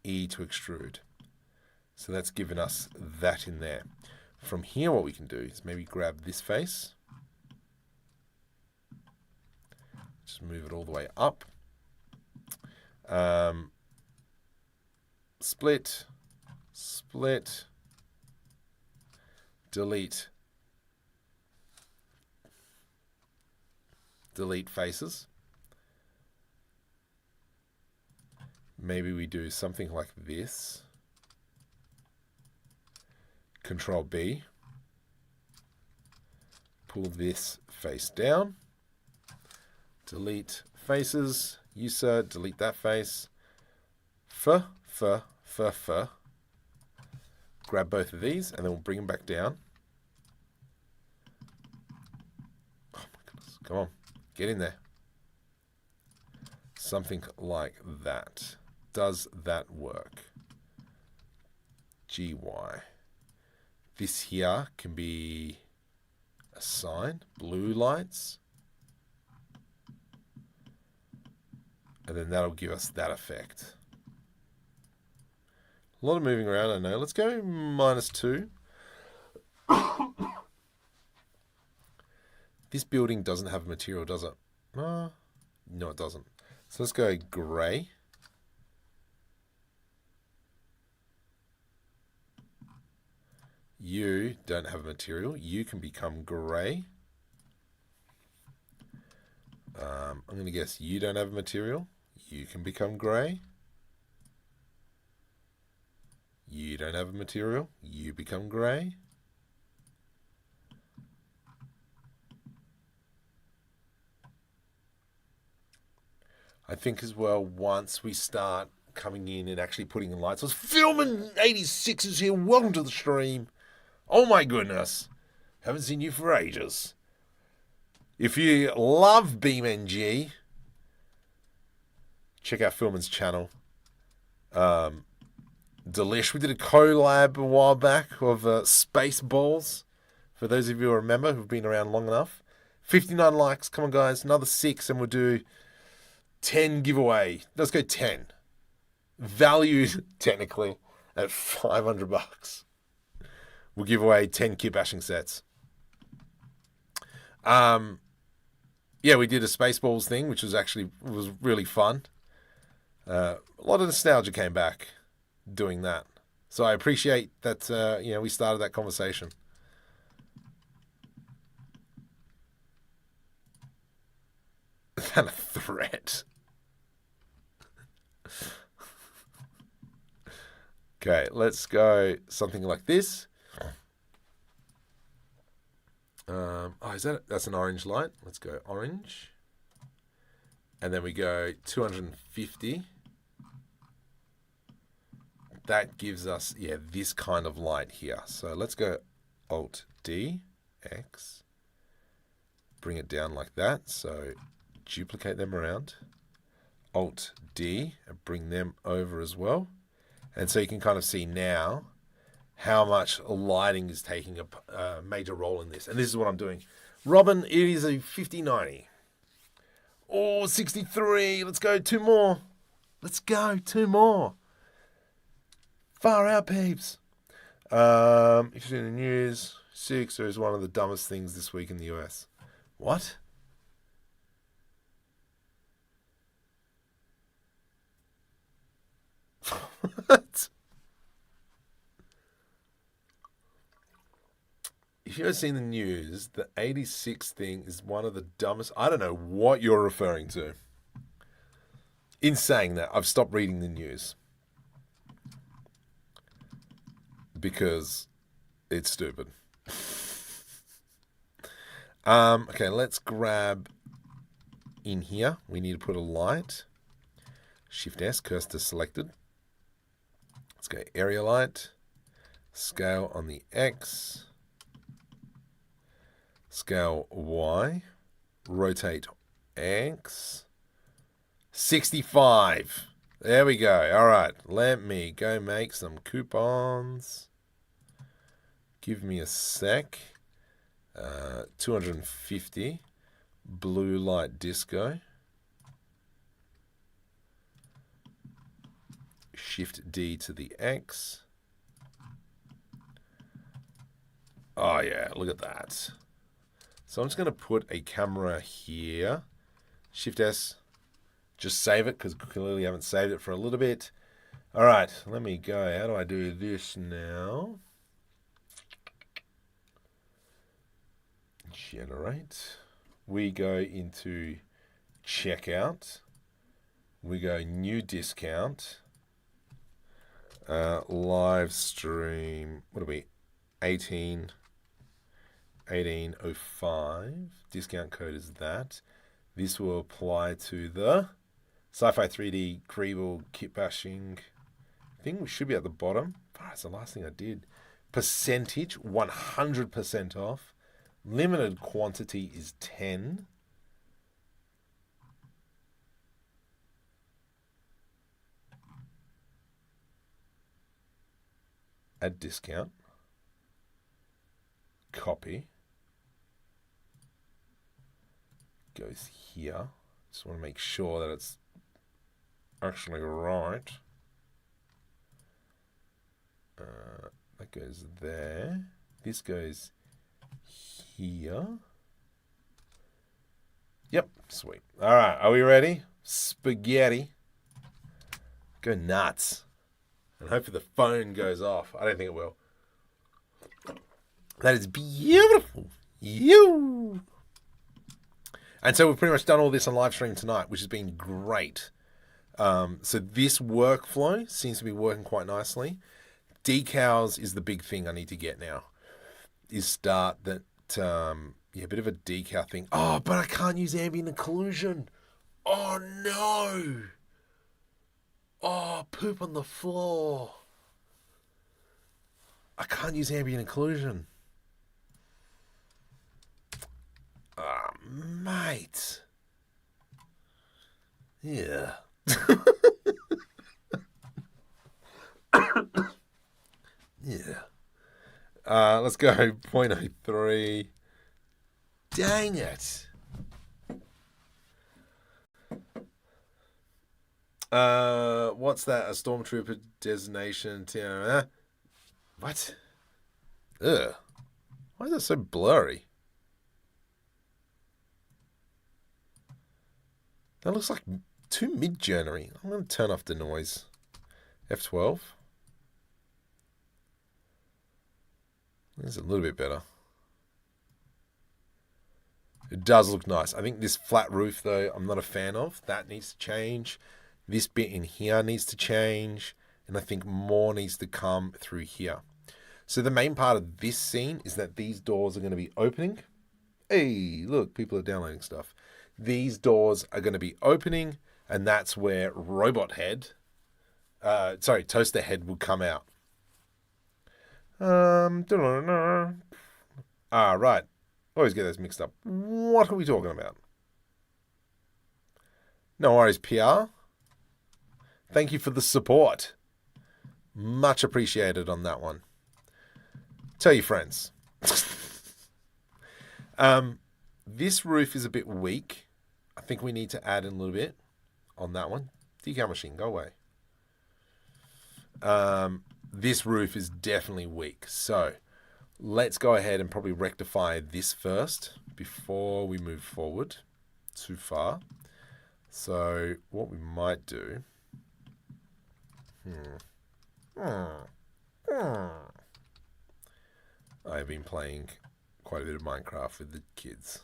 E to extrude. So that's given us that in there. From here, what we can do is maybe grab this face. Just move it all the way up. Split, split, delete, delete faces. Maybe we do something like this. Control B. Pull this face down. Delete faces. User, delete that face. Grab both of these and then we'll bring them back down. Oh my goodness. Come on. Get in there. Something like that. Does that work? GY. This here can be a sign. Blue lights. And then that'll give us that effect. A lot of moving around, I know. Let's go -2. This building doesn't have material, does it? No, it doesn't. So let's go grey. You don't have material. You can become grey. I'm going to guess you don't have material. You can become grey. You don't have a material. You become grey. I think as well, once we start coming in and actually putting in lights. I was filming 86s here. Welcome to the stream. Oh my goodness. Haven't seen you for ages. If you love BeamNG, check out Filman's channel. Delish. We did a collab a while back of Spaceballs. For those of you who remember, who've been around long enough. 59 likes. Come on, guys. Another 6 and we'll do 10 giveaway. Let's go 10. Valued, technically, at $500. We'll give away 10 Kitbashing sets. Yeah, we did a Spaceballs thing, which was really fun. A lot of nostalgia came back doing that. So I appreciate that, we started that conversation. Is that a threat? Okay, let's go something like this. That's an orange light. Let's go orange. And then we go 250. That gives us, this kind of light here. So let's go Alt D, X. Bring it down like that. So duplicate them around. Alt D, and bring them over as well. And so you can kind of see now how much lighting is taking a major role in this. And this is what I'm doing. Robin, it is a 5090. Oh, 63. Let's go 2 more. Let's go 2 more. Far out, peeps. If you've seen the news, 6 is one of the dumbest things this week in the US. What? What? If you've seen the news, the 86 thing is one of the dumbest. I don't know what you're referring to. In saying that, I've stopped reading the news because it's stupid. Okay, let's grab in here. We need to put a light. Shift S, cursor selected. Let's go area light. Scale on the X. Scale Y. Rotate X. 65. There we go. All right. Let me go make some coupons. Give me a sec. 250. Blue light disco. Shift D to the X. Oh yeah, look at that. So I'm just going to put a camera here. Shift S. Just save it because clearly I haven't saved it for a little bit. All right, let me go. How do I do this now? Generate. We go into checkout. We go new discount. Live stream. What are we? 1805. Discount code is that. This will apply to the Sci-Fi 3D Greeble Kitbashing thing. We should be at the bottom. Oh, that's the last thing I did. Percentage 100% off. Limited quantity is 10. Add discount. Copy. Goes here. Just want to make sure that it's actually right. That goes there. This goes here. Yep, sweet. All right, are we ready? Spaghetti. Go nuts. And hopefully the phone goes off. I don't think it will. That is beautiful. You. And so we've pretty much done all this on live stream tonight, which has been great. So this workflow seems to be working quite nicely. decals is the big thing I need to get now. Is start that, yeah, a bit of a decal thing. Oh, but I can't use ambient occlusion. Oh, no. Oh, poop on the floor. I can't use ambient occlusion. Ah, mate. Yeah. Yeah. Let's go 0.03. Dang it. What's that? A stormtrooper designation? What? Ugh. Why is it so blurry? That looks like too mid-journey. I'm going to turn off the noise. F12. This is a little bit better. It does look nice. I think this flat roof, though, I'm not a fan of. That needs to change. This bit in here needs to change. And I think more needs to come through here. So the main part of this scene is that these doors are going to be opening. Hey, look, people are downloading stuff. These doors are going to be opening, and that's where Toaster Head will come out. Right. Always get those mixed up. What are we talking about? No worries, PR. Thank you for the support. Much appreciated on that one. Tell your friends. This roof is a bit weak. I think we need to add in a little bit on that one. Decal machine, go away. This roof is definitely weak. So let's go ahead and probably rectify this first before we move forward too far. So what we might do... I've been playing quite a bit of Minecraft with the kids.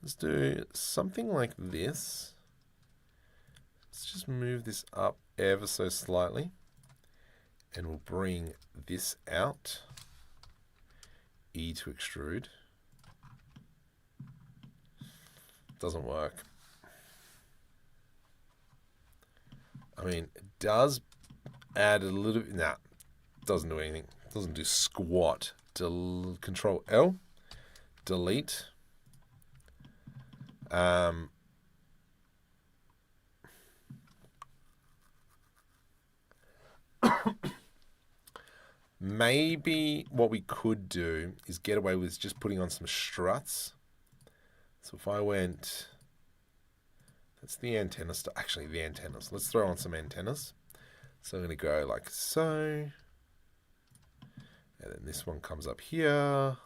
Let's do something like this. Let's just move this up ever so slightly. And we'll bring this out. E to extrude. Doesn't work. I mean, it does add a little bit. Nah, doesn't do anything. Doesn't do squat. Control L. Delete. Maybe what we could do is get away with just putting on some struts. So if I went... That's the antenna stuff. Actually, the antennas. Let's throw on some antennas. So I'm going to go like so. And then this one comes up here.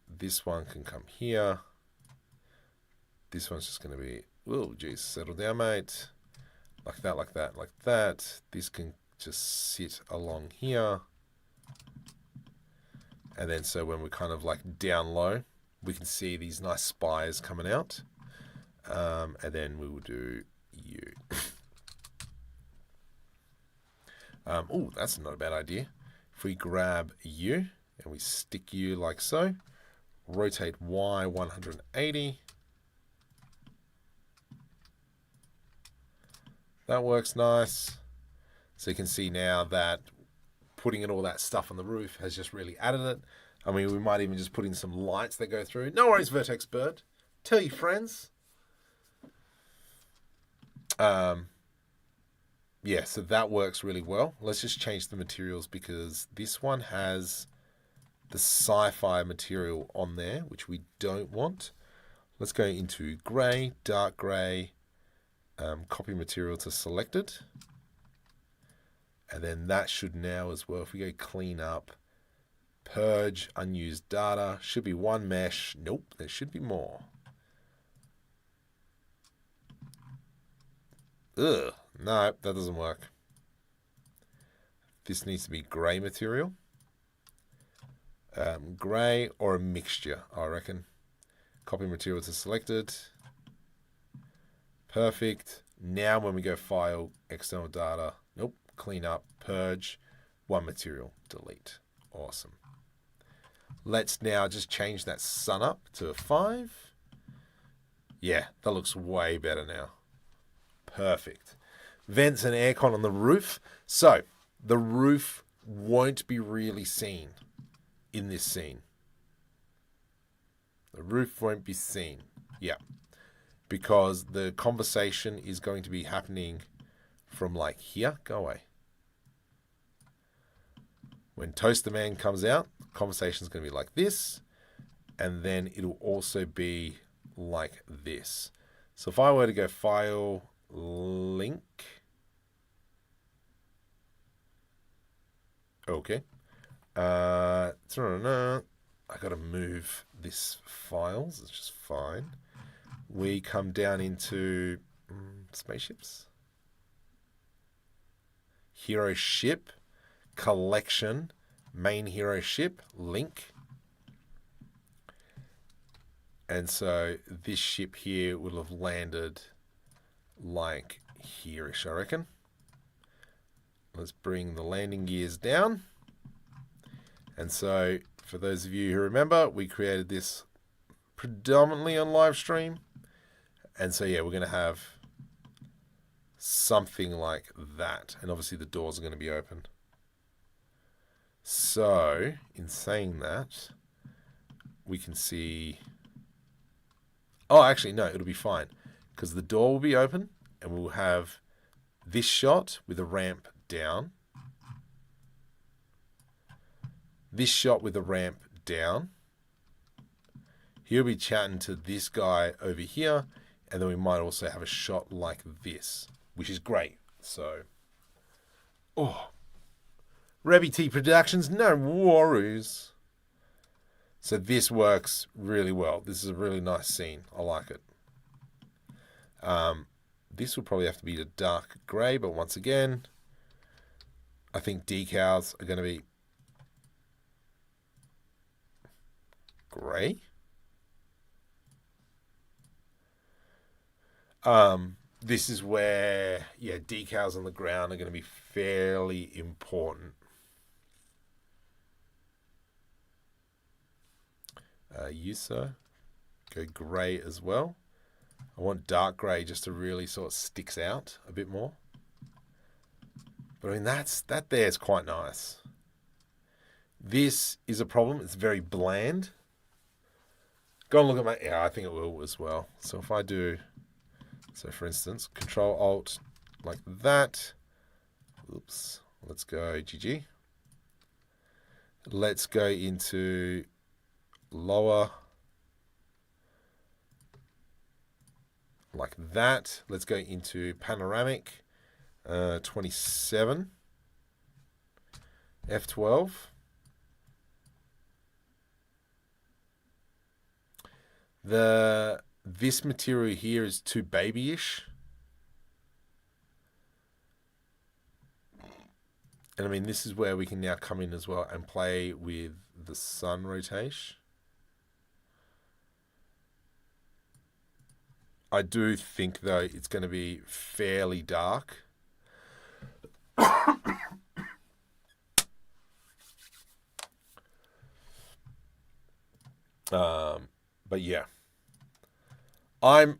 This one can come here. This one's just going to be... Oh, geez, settle down, mate. Like that, like that, like that. This can just sit along here. And then so when we're kind of like down low, we can see these nice spires coming out. And then we will do you. Oh, that's not a bad idea. If we grab you and we stick you like so, rotate Y 180. That works nice. So you can see now that putting in all that stuff on the roof has just really added it. I mean, we might even just put in some lights that go through. No worries, Vertex Bird. Tell your friends. Yeah, so that works really well. Let's just change the materials because this one has the Scifi material on there, which we don't want. Let's go into grey, dark grey, copy material to selected. And then that should now as well, if we go clean up, purge, unused data, should be one mesh. Nope, there should be more. Ugh, no, that doesn't work. This needs to be grey material. Grey or a mixture, I reckon. Copy material to selected. Perfect. Now when we go File, External Data, nope, Clean Up, Purge, one material, delete. Awesome. Let's now just change that sun up to a 5. Yeah, that looks way better now. Perfect. Vents and aircon on the roof. So the roof won't be really seen in this scene. The roof won't be seen. Yeah. Because the conversation is going to be happening from like here. Go away. When Toaster Man comes out, the conversation is going to be like this. And then it'll also be like this. So if I were to go File, Link. Okay. I got to move this files. It's just fine. We come down into spaceships. Hero ship. Collection. Main hero ship. Link. And so this ship here will have landed like here-ish, I reckon. Let's bring the landing gears down. And so for those of you who remember, we created this predominantly on live stream. And so, yeah, we're going to have something like that. And obviously the doors are going to be open. So in saying that, we can see... Oh, actually, no, it'll be fine. Because the door will be open and we'll have this shot with a ramp down. This shot with a ramp down. He'll be chatting to this guy over here. And then we might also have a shot like this, which is great. So, Rebby T Productions, no worries. So this works really well. This is a really nice scene. I like it. This will probably have to be a dark grey, but once again, I think decals are going to be grey. This is where, yeah, decals on the ground are going to be fairly important. User, go grey as well. I want dark grey just to really sort of sticks out a bit more. But I mean, that there is quite nice. This is a problem. It's very bland. Go and look at my... Yeah, I think it will as well. So if I do... So for instance, Control Alt like that. Oops. Let's go GG. Let's go into lower like that. Let's go into panoramic 27 F12. This material here is too babyish. And I mean, this is where we can now come in as well and play with the sun rotation. I do think, though, it's going to be fairly dark. But yeah, I'm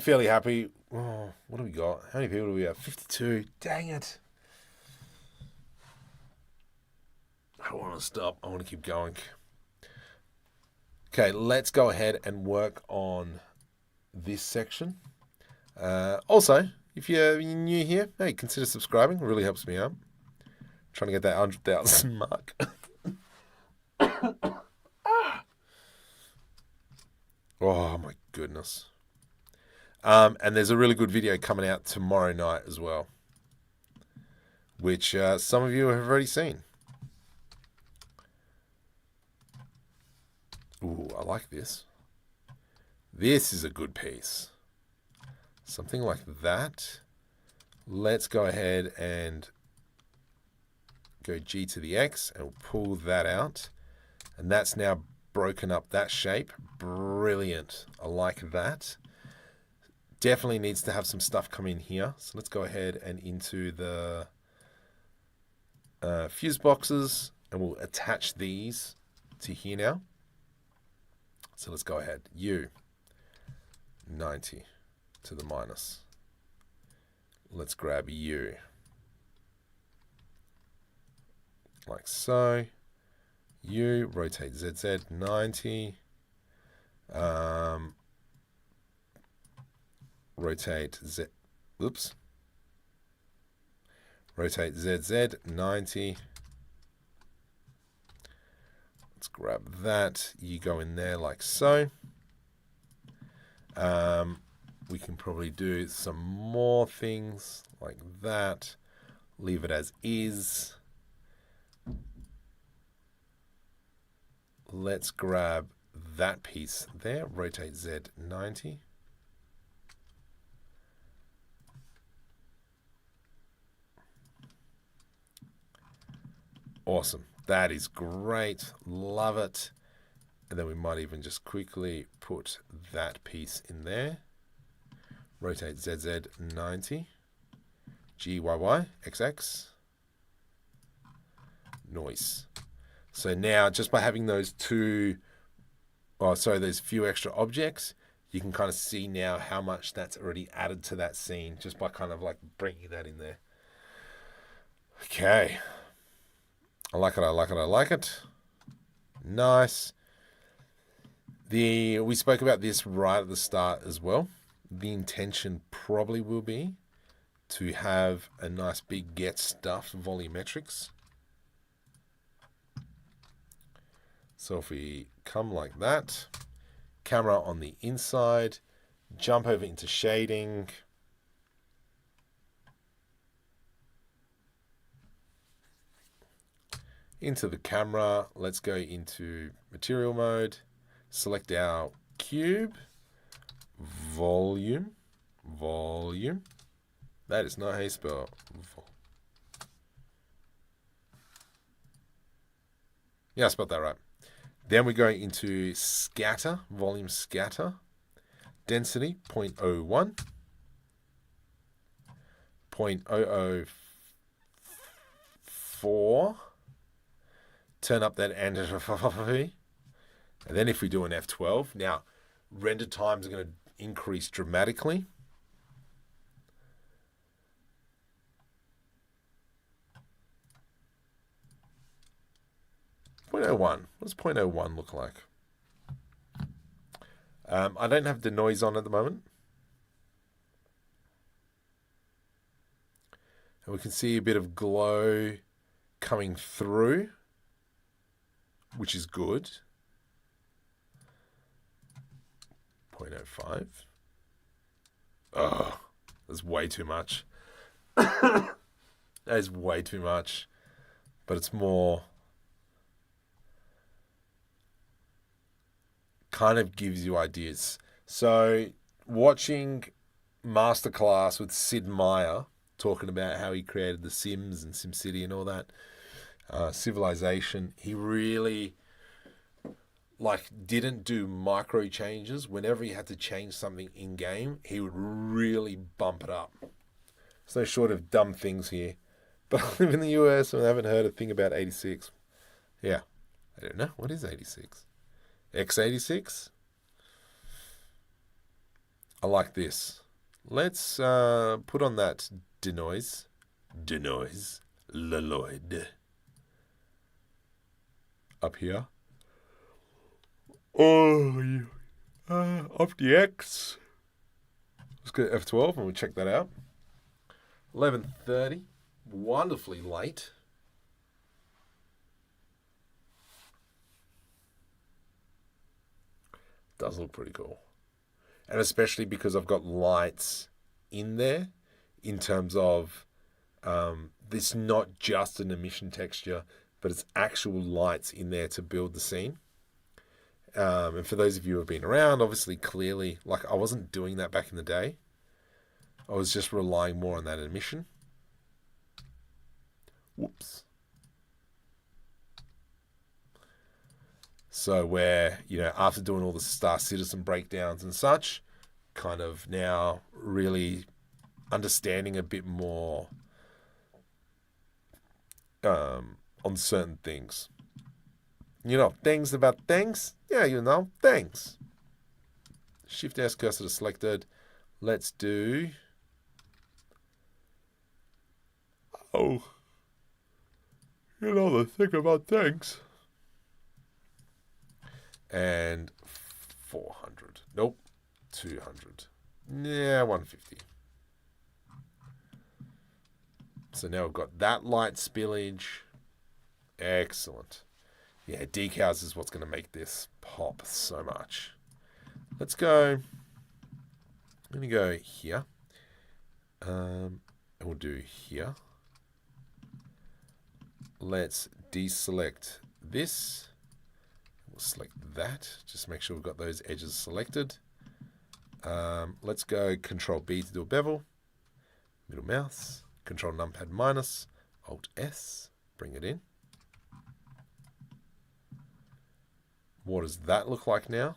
fairly happy. Oh, what do we got? How many people do we have? 52. Dang it. I don't want to stop. I want to keep going. Okay, let's go ahead and work on this section. Also, if you're new here, hey, consider subscribing. It really helps me out. I'm trying to get that 100,000 mark. Oh my goodness. And there's a really good video coming out tomorrow night as well, which some of you have already seen. Ooh, I like this. This is a good piece. Something like that. Let's go ahead and go G to the X and we'll pull that out. And that's now broken up that shape. Brilliant. I like that. definitely needs to have some stuff come in here. So let's go ahead and into the fuse boxes, and we'll attach these to here now. So let's go ahead. U 90 to the minus. Let's grab U like so. U, rotate ZZ 90. Rotate Z. Oops. Rotate ZZ 90. Let's grab that. You go in there like so. We can probably do some more things like that. Leave it as is. Let's grab that piece there. Rotate Z 90. Awesome. That is great. Love it. And then we might even just quickly put that piece in there. Rotate ZZ 90. GYY XX. Noise. So now, just by having those those few extra objects, you can kind of see now how much that's already added to that scene just by kind of like bringing that in there. Okay. I like it, I like it, I like it. Nice. We spoke about this right at the start as well. The intention probably will be to have a nice big get stuffed volumetrics. So if we come like that, camera on the inside, jump over into shading. Into the camera, let's go into material mode, select our cube, volume. That is not how you spell yeah, I spelled that right. Then we go into scatter, volume scatter, density 0.01, 0.004. Turn up that entropy. And then if we do an F12, now render times are going to increase dramatically. .01. What does 0.01 look like? I don't have the noise on at the moment. And we can see a bit of glow coming through, which is good. 0.05. Oh, that's way too much. That is way too much. But it's more... kind of gives you ideas. So watching Masterclass with Sid Meier talking about how he created The Sims and SimCity and all that, Civilization, he really didn't do micro changes. Whenever he had to change something in game, he would really bump it up. There's no short of dumb things here. But I live in the US and I haven't heard a thing about 86. Yeah, I don't know. What is 86? X86? I like this. Let's put on that denoise. Leloid. Up here. Oh, up the X. Let's go F12 and we'll check that out. 11:30. Wonderfully late. Does look pretty cool. And especially because I've got lights in there in terms of this not just an emission texture, but it's actual lights in there to build the scene. And for those of you who have been around, obviously, clearly, I wasn't doing that back in the day. I was just relying more on that emission. Whoops. So where, after doing all the Star Citizen breakdowns and such, kind of now really understanding a bit more on certain things. You know, things about things. Yeah, you know, things. Shift S cursor to selected. Let's do. Oh, you know the thing about things. And 400. Nope. 200. Yeah, 150. So now we've got that light spillage. Excellent. Yeah, decals is what's going to make this pop so much. Let's go. I'm going to go here. And we'll do here. Let's deselect this. We'll select that. Just make sure we've got those edges selected. Let's go Control B to do a bevel. Middle mouse. Control numpad minus. Alt S. Bring it in. What does that look like now?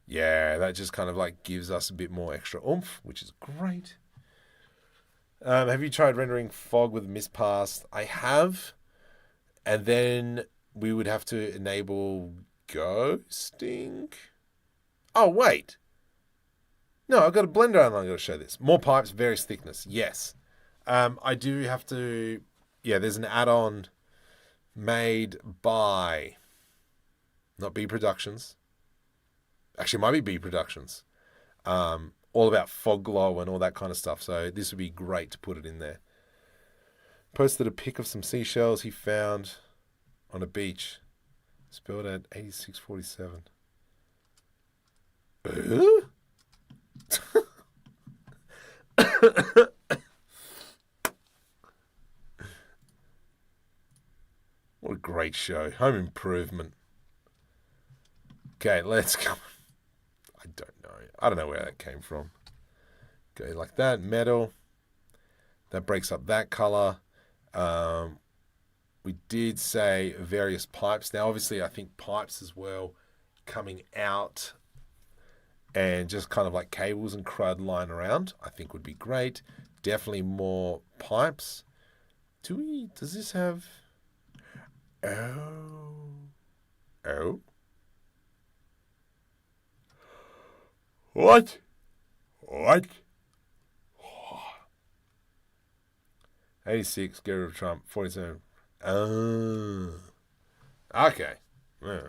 Yeah, that just kind of like gives us a bit more extra oomph, which is great. Have you tried rendering fog with mist pass? I have. And then we would have to enable ghosting. Oh, wait. No, I've got a blender and I'm going to show this. More pipes, various thickness. Yes. I do have to... Yeah, there's an add-on made by... Not B Productions. Actually, it might be B Productions. All about fog glow and all that kind of stuff. So this would be great to put it in there. Posted a pic of some seashells he found on a beach. Spelled at 8647. What a great show. Home Improvement. Okay, let's go. I don't know. I don't know where that came from. Go like that. Metal. That breaks up that color. We did say various pipes. Now, obviously, I think pipes as well coming out and just kind of like cables and crud lying around, I think would be great. Definitely more pipes. Does this have... Oh. What? 86, get rid of Trump. 47. Okay. Yeah.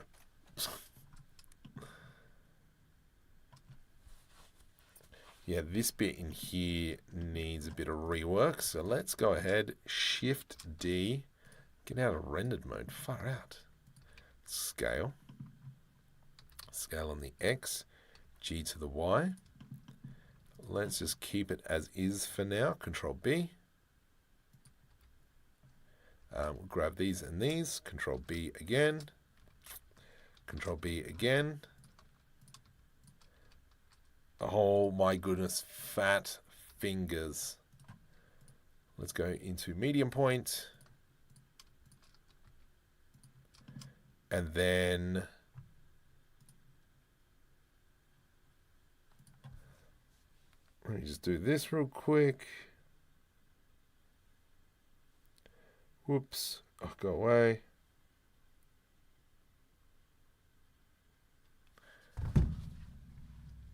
Yeah, this bit in here needs a bit of rework. So let's go ahead, Shift D, get out of rendered mode. Far out. Scale. Scale on the X. G to the Y. Let's just keep it as is for now. Control B. We'll grab these and these. Control B again. Control B again. Oh my goodness, fat fingers. Let's go into medium point. And then... Let me just do this real quick. Whoops. Oh, go away.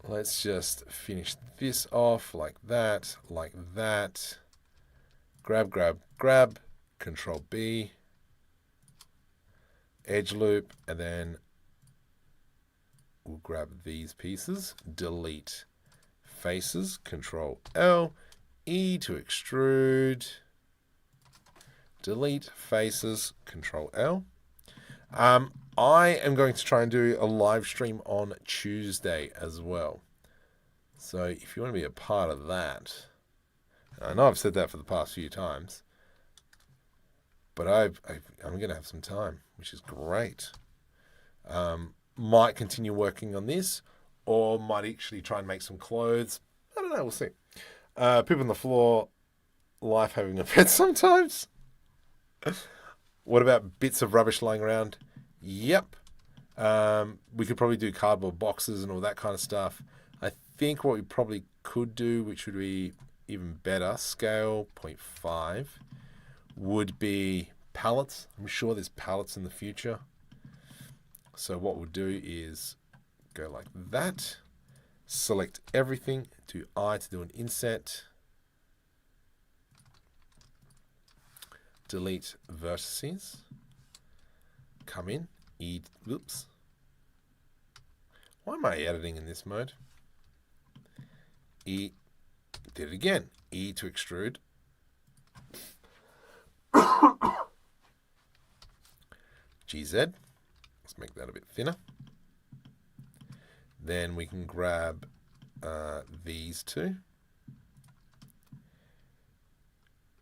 Let's just finish this off like that, like that. Grab, grab, grab. Control B. Edge loop. And then we'll grab these pieces. Delete. Faces, Control L, E to extrude, delete faces, Control L. I am going to try and do a live stream on Tuesday as well. So if you want to be a part of that, I know I've said that for the past few times, but I'm going to have some time, which is great. Might continue working on this, or might actually try and make some clothes. I don't know, we'll see. People on the floor, life having a pet sometimes. What about bits of rubbish lying around? Yep. We could probably do cardboard boxes and all that kind of stuff. think what we probably could do, which would be even better, scale 0.5, would be palettes. I'm sure there's palettes in the future. So what we'll do is go like that, select everything, do I to do an inset, delete vertices, come in, E, whoops. Why am I editing in this mode? E, did it again, E to extrude. GZ, let's make that a bit thinner. Then we can grab these two.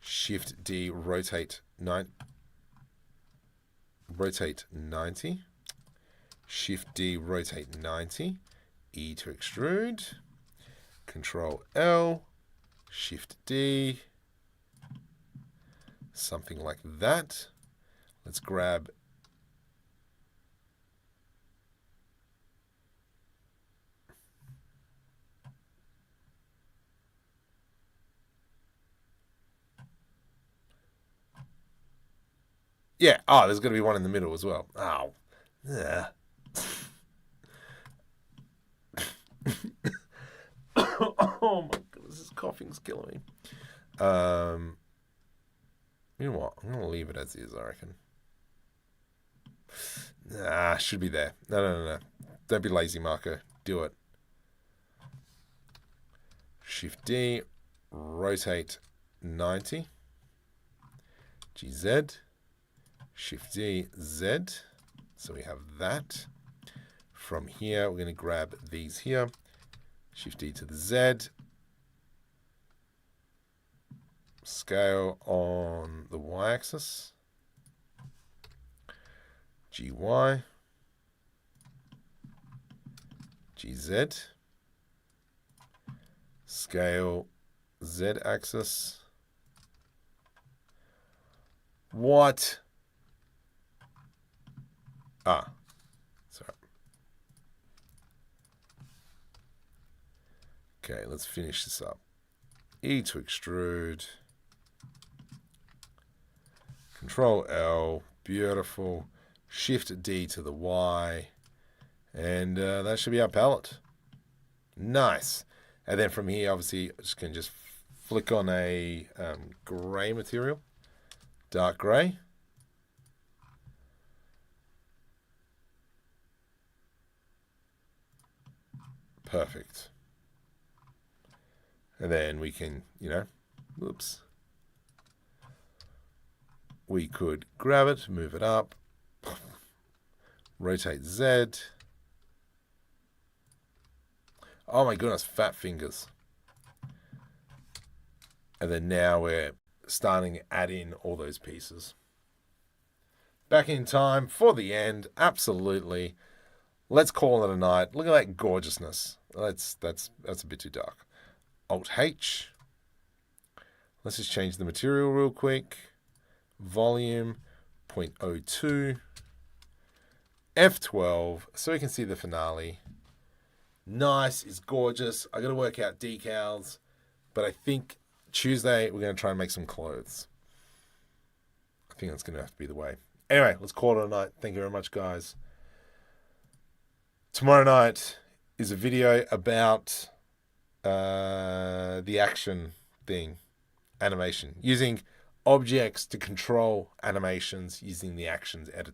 Shift D, rotate 90. Shift D, rotate 90. E to extrude. Control L. Shift D. Something like that. Let's grab yeah. Oh, there's going to be one in the middle as well. Oh. Yeah. Oh my goodness, this coughing's killing me. You know what? I'm going to leave it as is, I reckon. Nah, should be there. No. Don't be lazy, Marco. Do it. Shift D, rotate 90. GZ. Shift D, Z. So we have that. From here, we're going to grab these here. Shift D to the Z. Scale on the y-axis. GY. GZ. Scale Z-axis. What? Ah, sorry. Okay, let's finish this up. E to extrude. Control L, beautiful. Shift D to the Y. And that should be our palette. Nice. And then from here, obviously, I just can just flick on a gray material. Dark gray. Perfect. And then we can, whoops. We could grab it, move it up, rotate Z. Oh my goodness, fat fingers. And then now we're starting to add in all those pieces. Back in time for the end, absolutely. Let's call it a night. Look at that gorgeousness. That's a bit too dark. Alt H. Let's just change the material real quick. Volume 0.02. F12 so we can see the finale. Nice, it's gorgeous. I got to work out decals, but I think Tuesday we're going to try and make some clothes. I think that's going to have to be the way. Anyway, let's call it a night. Thank you very much, guys. Tomorrow night is a video about the action thing, animation, using objects to control animations using the actions editor.